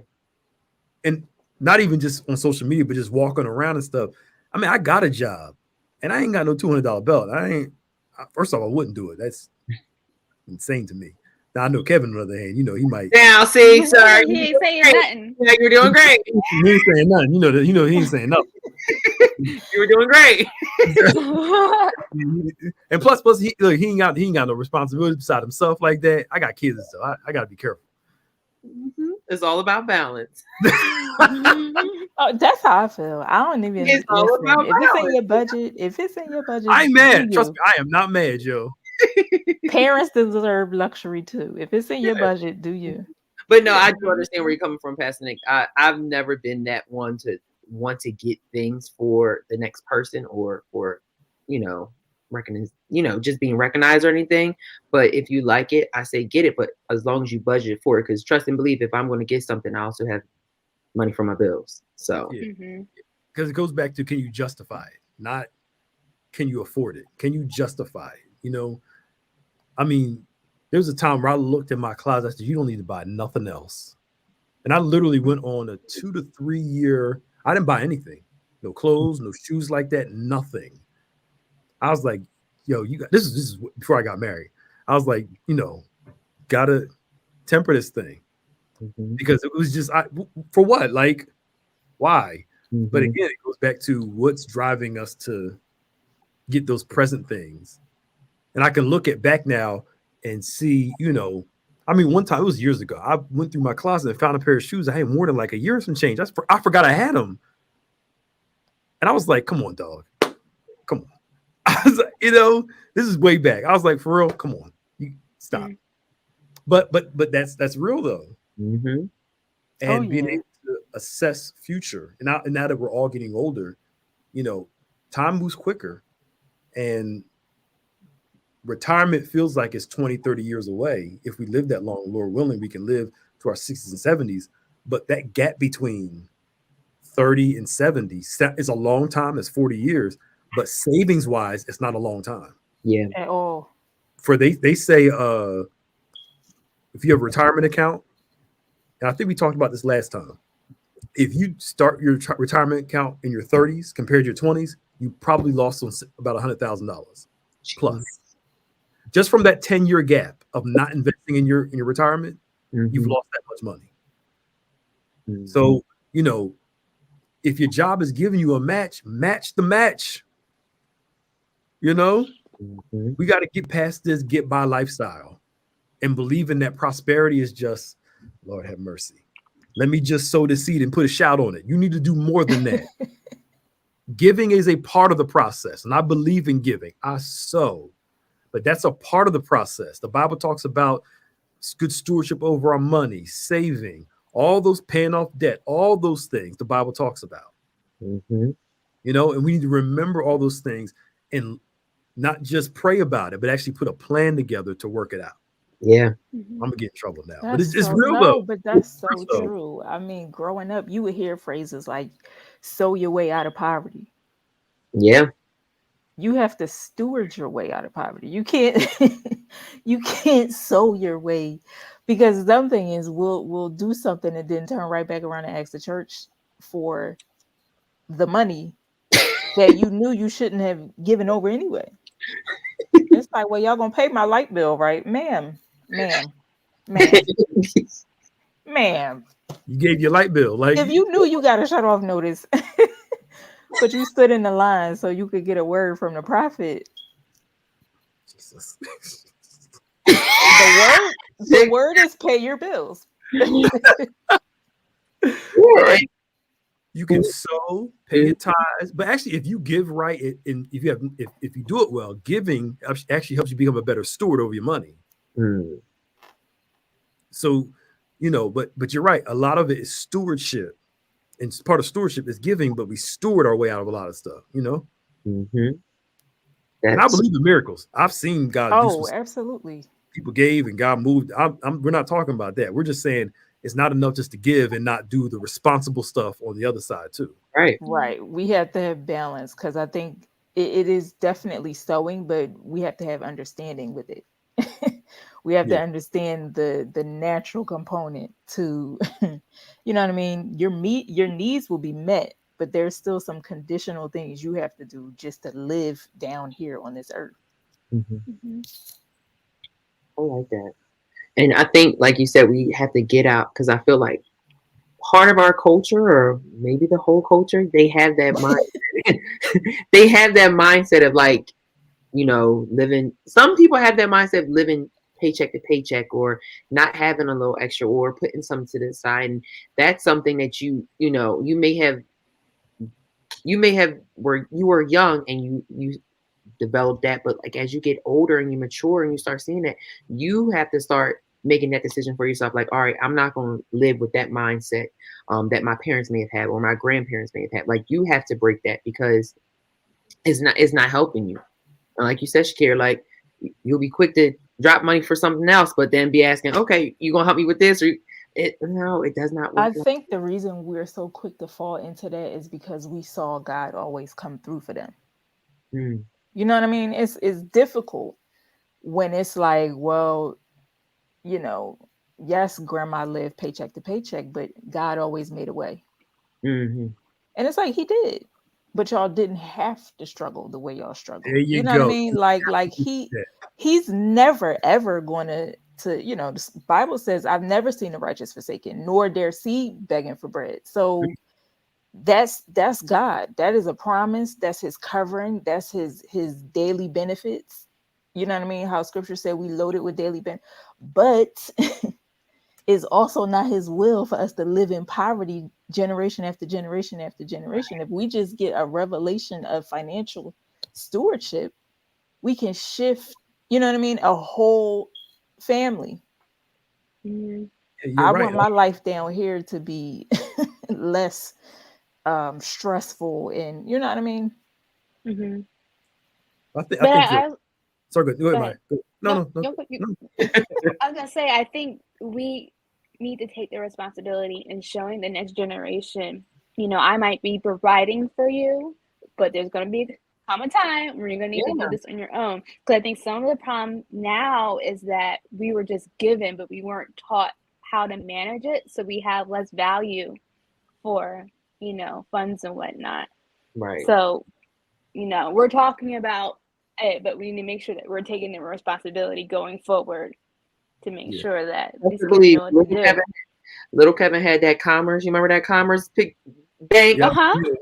And not even just on social media, but just walking around and stuff. I mean, I got a job and I ain't got no $200 belt. First off, I wouldn't do it. That's insane to me. Now, I know Kevin, on the other hand, he might. Now, see, sorry. He ain't saying nothing. Yeah, you're doing great. He ain't saying nothing. He ain't saying nothing. You were doing great. And plus, he ain't got no responsibility beside himself like that. I got kids and stuff. I got to be careful. Mm-hmm. It's all about balance. Oh, that's how I feel. I don't even. It's all about if it's in your budget, I'm mad. Trust me, I am not mad, Joe. Parents deserve luxury too. If it's in your budget, do you? But no, I do understand where you're coming from, Pastor Nick. I've never been that one to want to get things for the next person or for, recognize, just being recognized or anything. But if you like it, I say get it. But as long as you budget for it, because trust and believe, if I'm going to get something, I also have money for my bills. So because it goes back to, can you justify it? Not can you afford it? Can you justify it? I mean, there was a time where I looked in my closet. I said, you don't need to buy nothing else. And I literally went on a 2 to 3 year. I didn't buy anything. No clothes, no shoes like that, nothing. I was like, yo, you got this is before I got married. I was like, gotta temper this thing. Because it was just for what? Like, why? But again, it goes back to what's driving us to get those present things. And I can look back now and see, I mean, one time, it was years ago, I went through my closet and found a pair of shoes I had more than like a year or some change. I forgot I had them. And I was like, come on, dog. Come on. I was like, this is way back. I was like, for real, come on. You stop. But that's real though. And being able to assess future. And now that we're all getting older, time moves quicker. And retirement feels like it's 20, 30 years away. If we live that long, Lord willing, we can live to our 60s and 70s. But that gap between 30 and 70 is a long time. It's 40 years. But savings wise, it's not a long time. Yeah. At all. For they say if you have a retirement account, and I think we talked about this last time, if you start your retirement account in your 30s compared to your 20s, you probably lost about $100,000 plus. Just from that 10-year gap of not investing in your retirement, you've lost that much money. So, if your job is giving you a match the match. We got to get past this get by lifestyle and believe in that prosperity is just, Lord have mercy. Let me just sow the seed and put a shout on it. You need to do more than that. Giving is a part of the process, and I believe in giving. I sow. But that's a part of the process. The Bible talks about good stewardship over our money, saving, all those paying off debt, all those things the Bible talks about. And we need to remember all those things and not just pray about it, but actually put a plan together to work it out. Yeah. I'm going to get in trouble now. That's but it's so, real, no, though. But that's so true. I mean, growing up, you would hear phrases like, sow your way out of poverty. Yeah. You have to steward your way out of poverty. You can't sow your way, because the dumb thing is we'll do something and then turn right back around and ask the church for the money that you knew you shouldn't have given over anyway. It's like, well, y'all gonna pay my light bill, right? Ma'am. You gave your light bill. Like, If you knew you got a shut off notice, but you stood in the line so you could get a word from the prophet. Jesus. The word is pay your bills. Right. You can sow, pay your tithes, but actually, if you give right, and if you do it well, giving actually helps you become a better steward over your money. Mm. So, but you're right. A lot of it is stewardship, and part of stewardship is giving, but we steward our way out of a lot of stuff. Mm-hmm. And I believe in miracles. I've seen God do some stuff. Absolutely. People gave and God moved. We're not talking about that. We're just saying it's not enough just to give and not do the responsible stuff on the other side too. Right. We have to have balance, because I think it is definitely sowing, but we have to have understanding with it. We have to understand the natural component to, you know what I mean? Your needs will be met, but there's still some conditional things you have to do just to live down here on this earth. Mm-hmm. I like that. And I think, like you said, we have to get out, because I feel like part of our culture, or maybe the whole culture, they have that mind. They have that mindset of like, living. Some people have that mindset of living paycheck to paycheck, or not having a little extra, or putting something to the side. And that's something that you may have where you were young and you develop that, but like as you get older and you mature and you start seeing that, you have to start making that decision for yourself. Like, all right, I'm not going to live with that mindset that my parents may have had, or my grandparents may have had. Like, you have to break that, because it's not helping you. And like you said, Shakira, like, you'll be quick to drop money for something else, but then be asking, okay, you gonna help me with this? Or no, it does not work. I think the reason we're so quick to fall into that is because we saw God always come through for them. You know what I mean? It's difficult when it's like, well, yes, grandma lived paycheck to paycheck, but God always made a way. Mm-hmm. And it's like, he did, but y'all didn't have to struggle the way y'all struggle. You know what I mean? Like he's never ever going to the Bible says, I've never seen the righteous forsaken, nor their seed begging for bread. So that's God. That is a promise. That's his covering. That's his daily benefits. You know what I mean? How scripture said we loaded with daily benefits, but it's also not his will for us to live in poverty generation after generation after generation. If we just get a revelation of financial stewardship, we can shift, you know what I mean, a whole family. I want my life down here to be less stressful, and you know what I mean. I think sorry, go ahead, Maya. No. I was gonna say, I think we need to take the responsibility in showing the next generation. I might be providing for you, but there's gonna come a time where you're gonna need to do this on your own. Because I think some of the problem now is that we were just given, but we weren't taught how to manage it, so we have less value for funds and whatnot. Right. So we're talking about it, but we need to make sure that we're taking the responsibility going forward to make sure that these kids know what to do. Little Kevin had that Commerce. You remember that Commerce bank?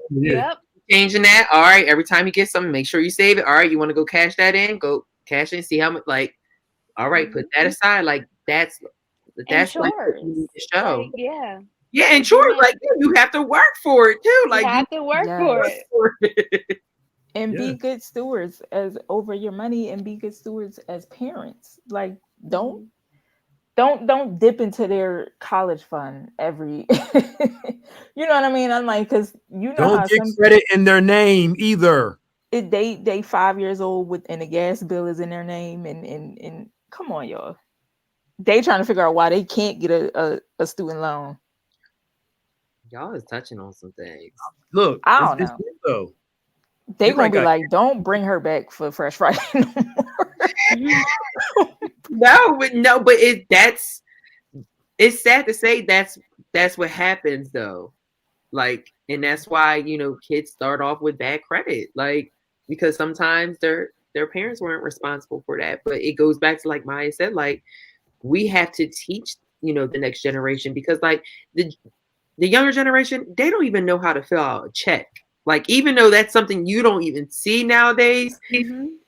Yep. Changing that. All right. Every time you get something, make sure you save it. All right. You want to go cash that in? Go cash in. See how much. Like, all right, put that aside. Like that's chores. Like what you need to show. Like, yeah. Yeah, and chores, like you have to work for it too. Like you have to work for it. And be good stewards over your money, and be good stewards as parents. Like, don't dip into their college fund every you know what I mean? I'm like, because don't get credit in their name either. They 5 years old and the gas bill is in their name, and come on, y'all. They trying to figure out why they can't get a student loan. Y'all is touching on some things. Look, I don't know. Though. They gonna be like, don't bring her back for Fresh Friday no more. No, but it's sad to say that's what happens though. Like, and that's why, you know, kids start off with bad credit, like, because sometimes their parents weren't responsible for that. But it goes back to, like Maya said, like, we have to teach, you know, the next generation, because like the younger generation, they don't even know how to fill out a check. Like, even though that's something you don't even see nowadays,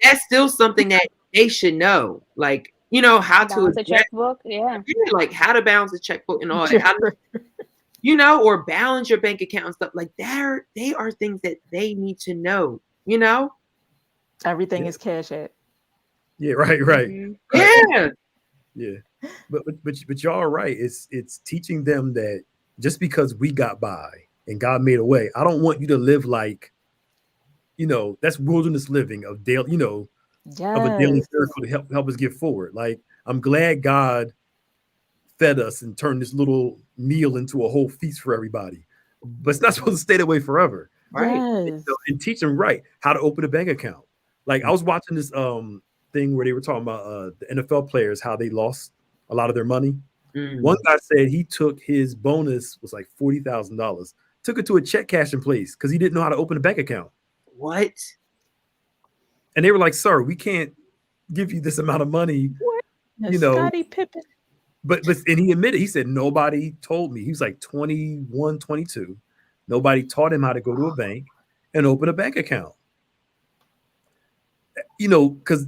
that's still something that they should know. Like, you know, how to balance a checkbook. Yeah. like how to balance a checkbook and all that. How to, you know, or balance your bank account and stuff like that. They are things that they need to know, you know? Everything is cash app. Yeah, right. Yeah. Yeah. But y'all are right. It's teaching them that just because we got by and God made a way, I don't want you to live like, you know, that's wilderness living of daily, you know, of a daily miracle to help us get forward. Like, I'm glad God fed us and turned this little meal into a whole feast for everybody. But it's not supposed to stay that way forever. Right. And teach them right how to open a bank account. Like, I was watching this thing where they were talking about the NFL players, how they lost a lot of their money. One guy said he took his bonus was like $40,000, took it to a check cashing place because he didn't know how to open a bank account. What? And they were like, "Sir, we can't give you this amount of money." What? You know, Scottie Pippen. But and he admitted, he said, nobody told me. He was like 21, 22. Nobody taught him how to go to a bank and open a bank account. You know, because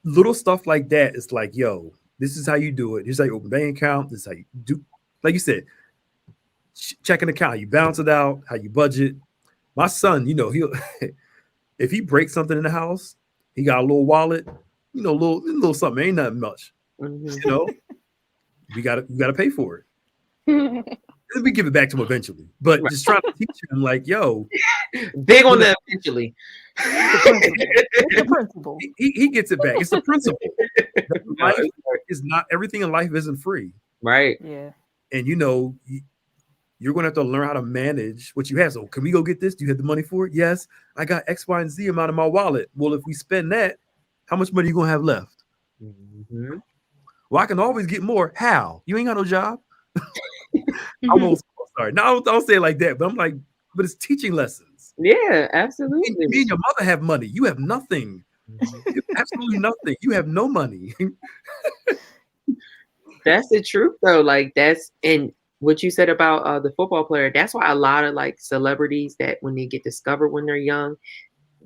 little stuff like that is like, yo, this is how you do it. This is how you open a bank account. This is how you do, like you said, checking account, you balance it out, how you budget. My son, you know, he'll if he breaks something in the house, he got a little wallet, you know, little something, ain't nothing much. You know, we gotta pay for it. And we give it back to him eventually. But just trying to teach him, like, yo, big on the eventually. It's the principle. He gets it back. It's the principle. Life is not, everything in life isn't free. Right. Yeah. And you know, you're gonna have to learn how to manage what you have. So can we go get this? Do you have the money for it? Yes, I got X, Y, and Z amount in my wallet. Well, if we spend that, how much money are you gonna have left? Well, I can always get more. How? You ain't got no job. Sorry. No, don't say it like that. But I'm like, but it's teaching lessons. Yeah, absolutely. Me and your mother have money. You have nothing. You have absolutely nothing. You have no money. That's the truth, though. Like, that's, and what you said about the football player, that's why a lot of like celebrities, that when they get discovered when they're young,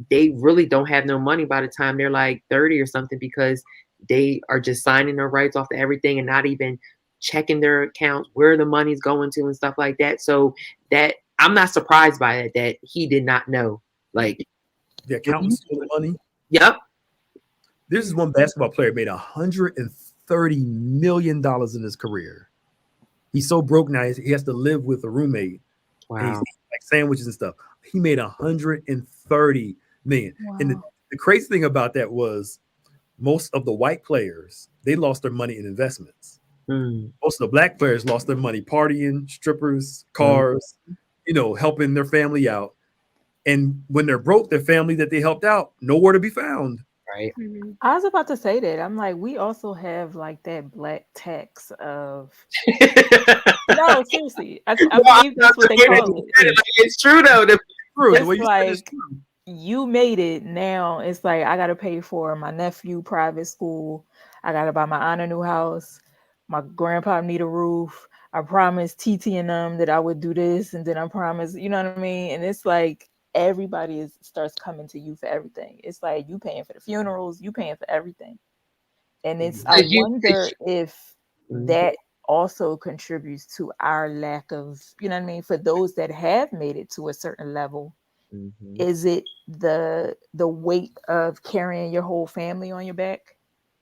they really don't have no money by the time they're like 30 or something, because they are just signing their rights off to everything and not even checking their accounts, where the money's going to and stuff like that. So that, I'm not surprised by it, that he did not know. Like, the accountant stole the money. Yep. This is one basketball player made $130 million in his career. He's so broke now, he has to live with a roommate. Wow. And he's eating like sandwiches and stuff. He made $130 million. Wow. And the crazy thing about that was, most of the white players, they lost their money in investments. Most of the black players lost their money partying, strippers, cars, you know, helping their family out. And when they're broke, their family that they helped out, nowhere to be found. Right. I was about to say that. I'm like, we also have like that black tax of no, seriously. I believe that's what they call it. It's true though. It's like, you made it. Now it's like, I gotta pay for my nephew private school. I gotta buy my aunt a new house. My grandpa need a roof. I promised TT and them that I would do this, and then I promised, you know what I mean? And it's like, everybody starts coming to you for everything. It's like, you paying for the funerals, you paying for everything. And it's, I wonder if that also contributes to our lack of, you know what I mean, for those that have made it to a certain level. Is it the weight of carrying your whole family on your back?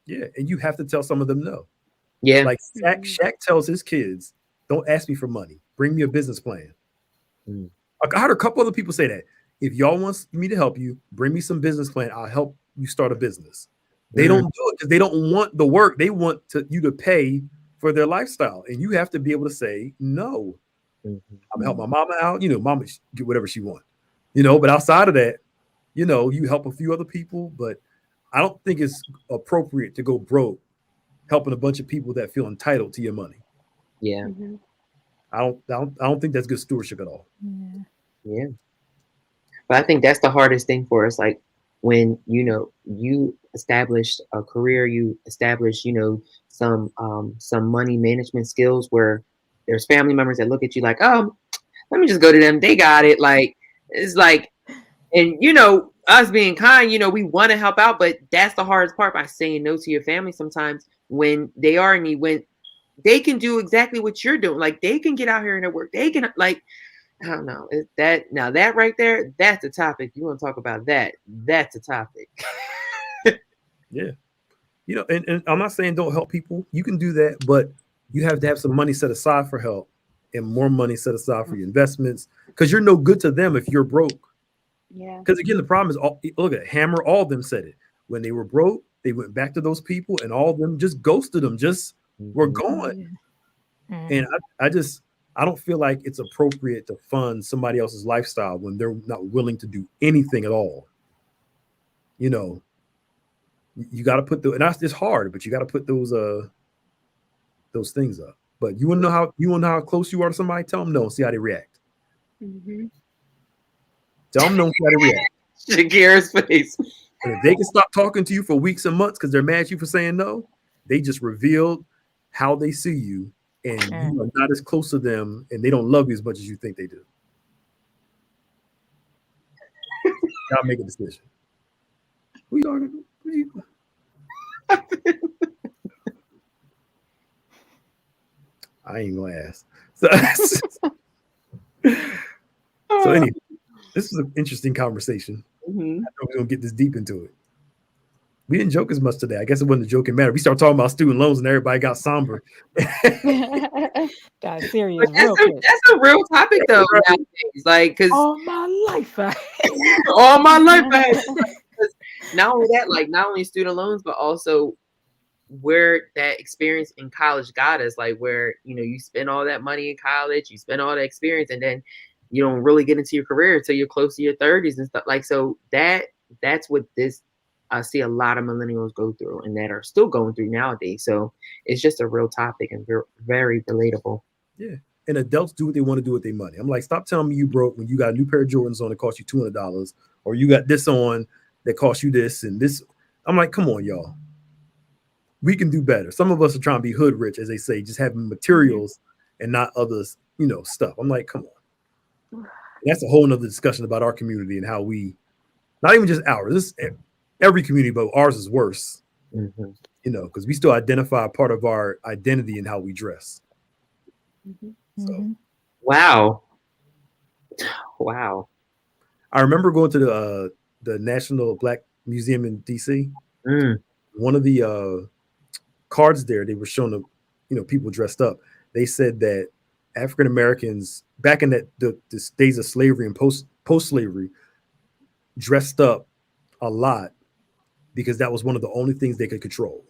Yeah, and you have to tell some of them no. Yeah. Like Shaq tells his kids, don't ask me for money. Bring me a business plan. I heard a couple other people say that. If y'all want me to help you, bring me some business plan. I'll help you start a business. They don't do it because they don't want the work. They want you to pay for their lifestyle. And you have to be able to say no. I'm gonna help my mama out. You know, mama get whatever she wants. You know, but outside of that, you know, you help a few other people, but I don't think it's appropriate to go broke helping a bunch of people that feel entitled to your money. Yeah. I don't think that's good stewardship at all. Yeah. Yeah. But I think that's the hardest thing for us. Like when, you established a career, you establish, some money management skills where there's family members that look at you like, oh, let me just go to them. They got it. Like, it's like, and us being kind, we want to help out, but that's the hardest part by saying no to your family sometimes when they are in need, when they can do exactly what you're doing. Like they can get out here and their work. They can, like, I don't know. That right there, that's a topic. You want to talk about that? That's a topic. Yeah. And I'm not saying don't help people. You can do that, but you have to have some money set aside for help and more money set aside for your investments because you're no good to them if you're broke. Yeah. Because again, the problem is, look at Hammer. All of them said it when they were broke. They went back to those people, and all of them just ghosted them. Just were gone. And I don't feel like it's appropriate to fund somebody else's lifestyle when they're not willing to do anything at all. You got to put and it's hard, but you got to put those things up. But you want to know how close you are to somebody? Tell them no and see how they react. Mm-hmm. Tell them no and see how they react. Shakira's face. And if they can stop talking to you for weeks and months because they're mad at you for saying no, they just revealed how they see you, and you are not as close to them, and they don't love you as much as you think they do. Gotta make a decision. Who you talking to? I ain't gonna ask. So anyway, this is an interesting conversation. Mm-hmm. I know we're gonna get this deep into it. We didn't joke as much today. I guess it wasn't a joking matter. We started talking about student loans and everybody got somber. Got serious. That's a real topic though. Nowadays. Like, because all my life, not only that, like not only student loans, but also where that experience in college got us. Like where you spend all that money in college, you spend all that experience, and then you don't really get into your career until you're close to your 30s and stuff. Like so that's what this. I see a lot of millennials go through and that are still going through nowadays. So it's just a real topic and very relatable. Yeah. And adults do what they want to do with their money. I'm like, stop telling me you broke when you got a new pair of Jordans on that cost you $200, or you got this on that cost you this and this. I'm like, come on, y'all. We can do better. Some of us are trying to be hood rich, as they say, just having materials and not others, stuff. I'm like, come on. And that's a whole nother discussion about our community and how we, not even just ours, every community, but ours is worse, because we still identify part of our identity in how we dress. So, wow. I remember going to the National Black Museum in DC. One of the cards there, they were showing people dressed up. They said that African Americans back in the days of slavery and post slavery dressed up a lot, because that was one of the only things they could control.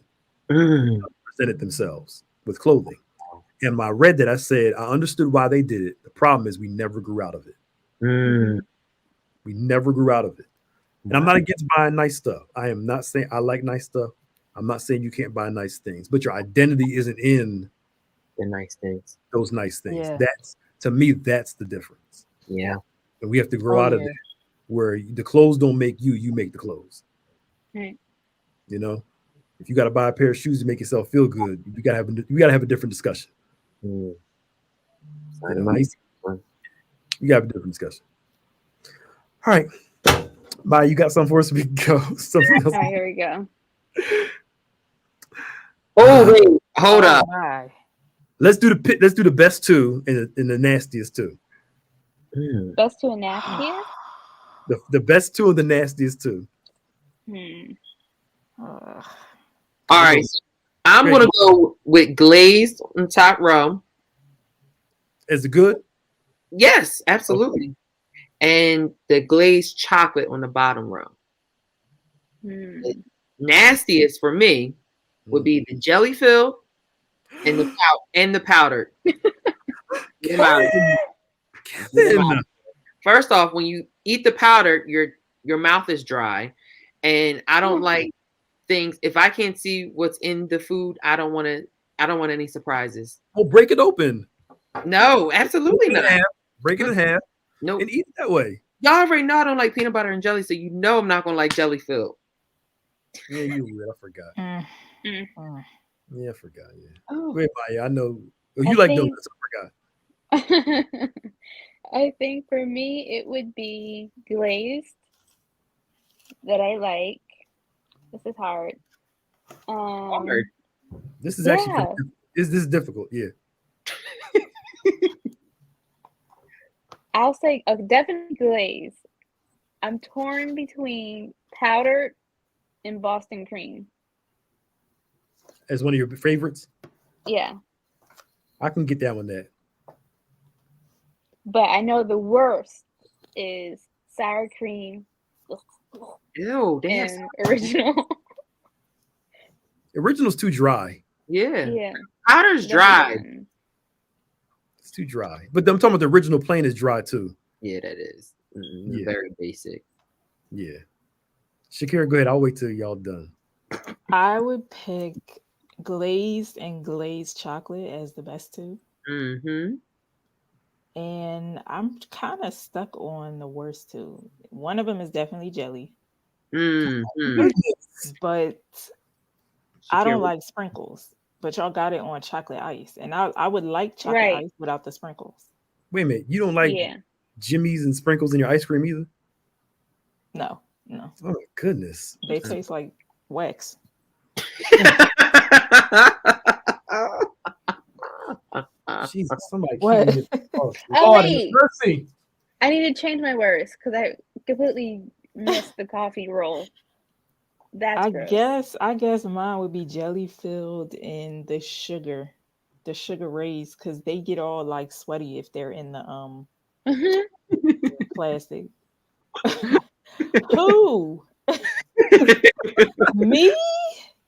Presented themselves with clothing. And when I read that, I said, I understood why they did it. The problem is we never grew out of it. We never grew out of it. And I'm not against buying nice stuff. I am not saying I like nice stuff. I'm not saying you can't buy nice things, but your identity isn't in the nice things. Those nice things. Yeah. That's, to me, that's the difference. Yeah. And we have to grow out of that, where the clothes don't make you, you make the clothes. Right. If you got to buy a pair of shoes to make yourself feel good, you got to have a different discussion. You got to have a different discussion. All right. Bye. You got something for us? We can go. Something else. All right, here we go. Oh, wait. Hold up. My. Let's do the best two and the nastiest two. Best two and nastiest? The best two and the nastiest two. All right. So I'm going to go with glazed on the top row. Is it good? Yes, absolutely. Okay. And the glazed chocolate on the bottom row. The nastiest for me would be the jelly filled and the powdered. First off, when you eat the powder, your mouth is dry, and I don't like things. If I can't see what's in the food, I don't want any surprises. Oh, break it open. No, absolutely Break it in not. half, break it in half, Nope. and eat it that way. Y'all already know I don't like peanut butter and jelly, so you know I'm not gonna like jelly filled. Yeah, you would. I forgot. Yeah, I forgot. Yeah. Oh. Wait, Maya, I know. Oh, I you like think- donuts. I forgot. I think for me it would be glazed that I like. This is hard. Hard. This is actually Yeah. this is difficult. Yeah. I'll say definitely glazed. I'm torn between powdered and Boston cream. As one of your favorites, Yeah. I can get that one. That But I know the worst is sour cream Ew, they have and original. original's too dry. yeah. Yeah. Powder's dry. It's too dry. But I'm talking about the original plain is dry too. Yeah, that is. Yeah. Very basic. Yeah. Shakira, go ahead. I'll wait till y'all done. I would pick glazed and glazed chocolate as the best two. Mm-hmm. And I'm kind of stuck on the worst two. One of them is definitely jelly, Mm-hmm. but I don't like sprinkles. But y'all got it on chocolate ice. And I would like chocolate Right. ice without the sprinkles. Wait a minute. You don't like Yeah. Jimmy's and sprinkles in your ice cream either? No. Oh my goodness. They taste like wax. Jesus, somebody What? keep me- Oh, Lord have wait. mercy. I need to change my words because I completely missed the coffee roll. That's gross. I guess mine would be jelly filled in the sugar rays, because they get all like sweaty if they're in the plastic. Who? Me?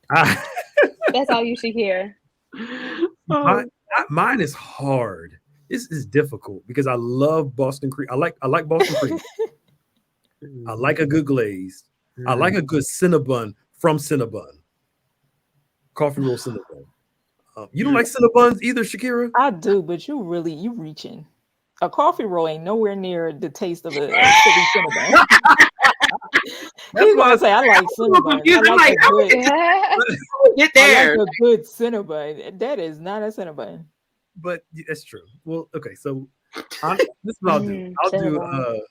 That's all you should hear. Mine is hard. This is difficult because I love Boston cream. I like Boston cream. I like a good glaze. I like a good Cinnabon from Cinnabon. Coffee roll Cinnabon. You don't like Cinnabons either, Shakira? I do, but you reaching. A coffee roll ain't nowhere near the taste of a Philly Cinnabon. He's gonna say I like Cinnabon. Get there. I like a good Cinnabon. That is not a Cinnabon. But that's true. Well, okay, so this is what I'll do. I'll do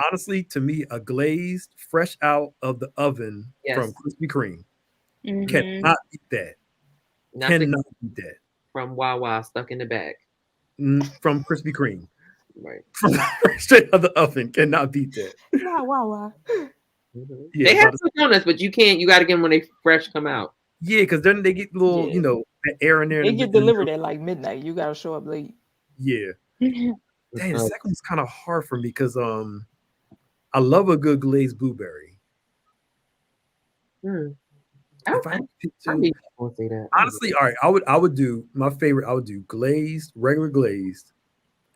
honestly, to me, a glazed, fresh out of the oven from Krispy Kreme. Cannot beat that. Cannot beat that. From Wawa stuck in the bag. From Krispy Kreme. Right. From straight out of the oven. Cannot beat that. Wow. Yeah, they have some donuts, but you can't. You got to get them when they fresh come out. Yeah, because then they get little, that air in there. They get delivered at like midnight. You got to show up late. Yeah. Dang, the second one's kind of hard for me because I love a good glazed blueberry. If I pick two, honestly, all right, I would do my favorite. I would do glazed, regular glazed,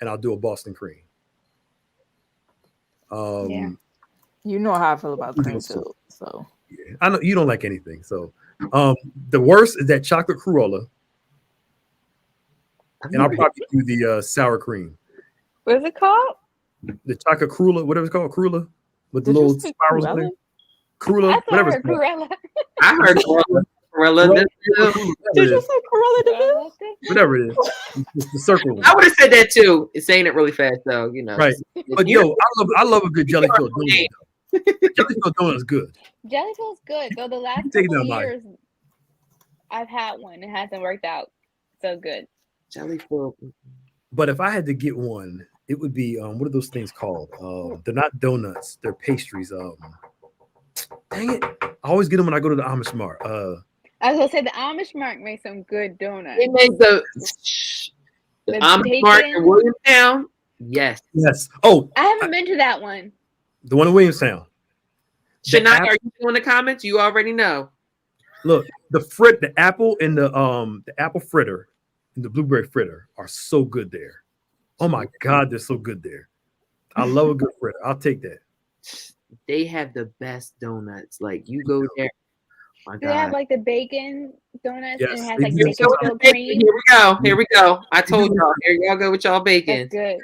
and I'll do a Boston cream. You know how I feel about cream too. So yeah, I know you don't like anything. So the worst is that chocolate Cruella, and I'll probably do the sour cream. What's it called? The chocolate Cruella, whatever it's called, Cruella, with the little spirals in there. Cruella, whatever it's called. I heard Cruella. Did you say Cruella de Vil? Whatever it is, it's the circle one. I would have said that too. It's saying it really fast though, Right. But I love a good jelly filled donut. Jelly filled donut is good. Jelly fill's good. Though the last couple years I've had one, it hasn't worked out so good. Jelly filled. But if I had to get one, it would be what are those things called? They're not donuts, they're pastries. Dang it. I always get them when I go to the Amish Mart. I was gonna say the Amish Mart makes some good donuts. It makes the Amish Mart in Williamstown. Yes. Oh, I haven't been to that one. The one in Williamstown. Shania, are you doing the comments? You already know. Look, the apple and the apple fritter and the blueberry fritter are so good there. Oh my God, they're so good there. I love a good fritter. I'll take that. They have the best donuts. Like you go there. My Do they have God. like the bacon donuts Yes, and it has they like do. bacon filled cream? Here we go. Here we go. I told y'all. Here y'all go with y'all That's bacon. good.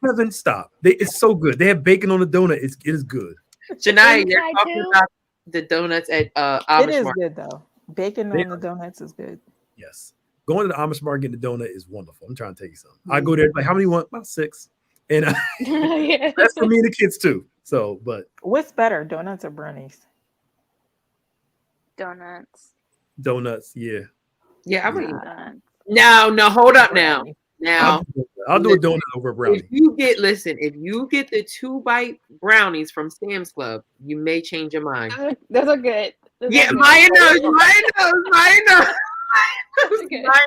Kevin, stop. It's so good. They have bacon on the donut. It is good. Shania, you you're try talking too? about the donuts at It Amish is Market. good though. Bacon They on the donuts is good. Yes. Going to the Amish market getting the donut is wonderful. I'm trying to tell you something. I go there like, how many you want? About 6. And Yeah. that's for me and the kids too. So, but What's better, donuts or brownies? Donuts. donuts, yeah. Yeah, I would eat. Donuts. No, hold up now. Brownie. Now, I'll do a donut over a brownie. if you get the 2-bite brownies from Sam's Club, you may change your mind. Those are good. Those Yeah, are good. Maya knows. Okay. Maya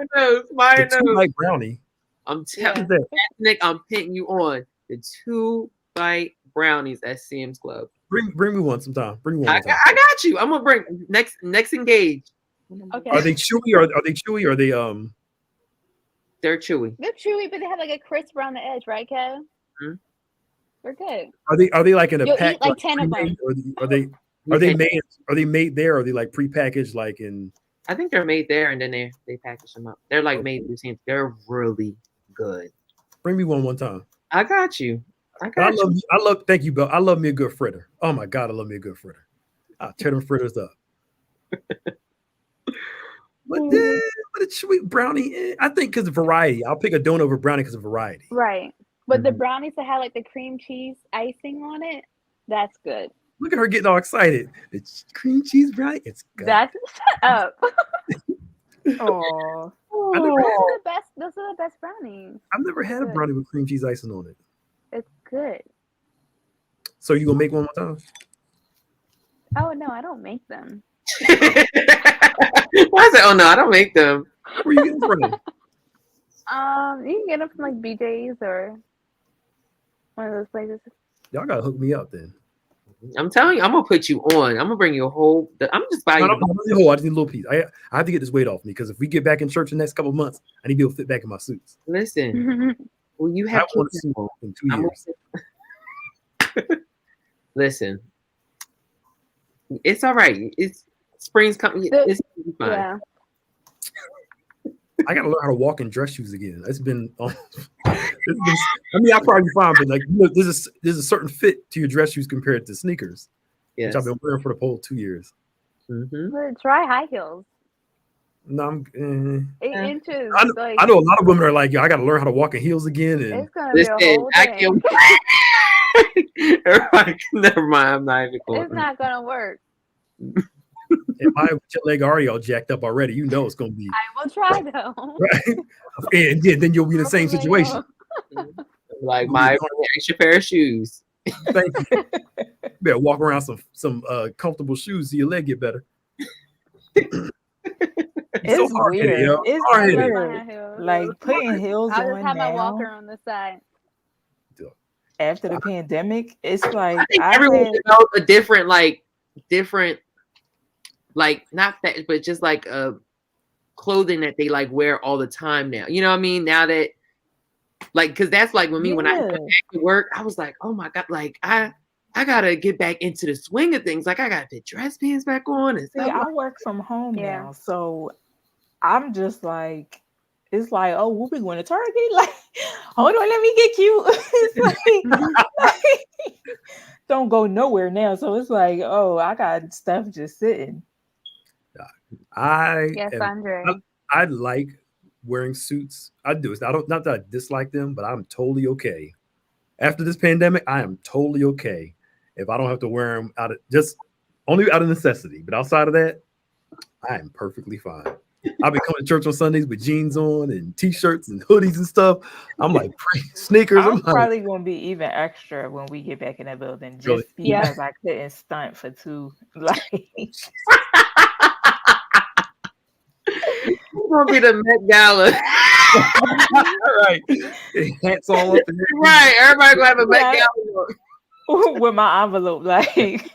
The knows. 2-bite brownie. I'm Yeah. telling you, Nick, I'm pitting you on the 2-bite brownies at Sam's Club. Bring me one sometime. Bring me one I sometime. got you. I'm gonna bring next engage. Okay. Are they chewy or are they chewy? Or are they They're chewy. They're chewy, but they have like a crisp around the edge, right, Kev? Hmm? They're good. are they like in a You'll pack? eat like 10 of pre-made, them. Or are they made there? Or are they like prepackaged like in? I think they're made there and then they package them up. They're like made through Sam's. They're really good. Bring me one time. I got you. I love. Thank you, Bill. I love me a good fritter. Oh my God, I love me a good fritter. I'll tear them fritters up. But a sweet brownie, I think because of variety. I'll pick a donut over brownie because of variety. Right. But the brownies that have like the cream cheese icing on it, that's good. Look at her getting all excited. The cream cheese brownie, it's good. That's shut up. Oh, Those are the best brownies. I've never had a brownie with cream cheese icing on it. It's good. So you gonna make one more time? Oh no, I don't make them. Why is it? Oh no, I don't make them. Where you getting from? You can get them from like BJ's or one of those places. Y'all gotta hook me up then. I'm telling you, I'm gonna put you on. I'm gonna bring you a whole. I'm just buying No, you. I just need a little piece. I have to get this weight off me because if we get back in church in the next couple of months, I need to be able to fit back in my suits. Listen, well, you have I want a kids suit now. in 2 years. Listen, it's all right. It's spring's coming. It's fine. Yeah. I gotta learn how to walk in dress shoes again. It's been, I mean, I'll probably be fine, but like, you know, there's a certain fit to your dress shoes compared to sneakers, Yes. which I've been wearing for the whole 2 years. Mm-hmm. But try high heels. No, 8 inches. I know a lot of women are like, yo, I gotta learn how to walk in heels again. And It's gonna be a whole I thing. can't. Never mind. I'm not even going. It's not gonna work. if my leg already all jacked up already, you know it's gonna be I will try though. right. And then you'll be in the same situation. Like my extra pair of shoes. Thank you. You better walk around some comfortable shoes so your leg get better. it's so weird. yo. It's Hard-headed. weird. Like putting heels I'll on just have my now walker on the side. after the pandemic. It's like I think everyone developed a different, not that, but just like clothing that they like wear all the time now. You know what I mean? Now that, like, because that's like when when I went back to work, I was like, oh my God, like I gotta get back into the swing of things. Like I gotta put dress pants back on and stuff. I work from home now, so I'm just like, it's like, oh, we'll be going to Target. Like, hold on, let me get cute. It's like, don't go nowhere now. So it's like, oh, I got stuff just sitting. Andre. I like wearing suits. I do. Not that I dislike them, but I'm totally okay. After this pandemic, I am totally okay if I don't have to wear them only out of necessity. But outside of that, I am perfectly fine. I've been coming to church on Sundays with jeans on and t-shirts and hoodies and stuff. I'm like sneakers. I'm probably gonna be even extra when we get back in that building, just because I couldn't stunt for 2. Like, it's gonna be the Met Gala. Right, hats all up. Right, everybody gonna have a Met Gala with my envelope. Like,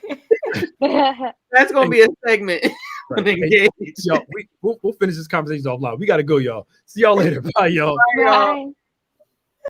that's gonna be a segment. Right. Hey, y'all, we'll finish this conversation offline. We gotta go, y'all. See y'all later. Bye, y'all. Bye.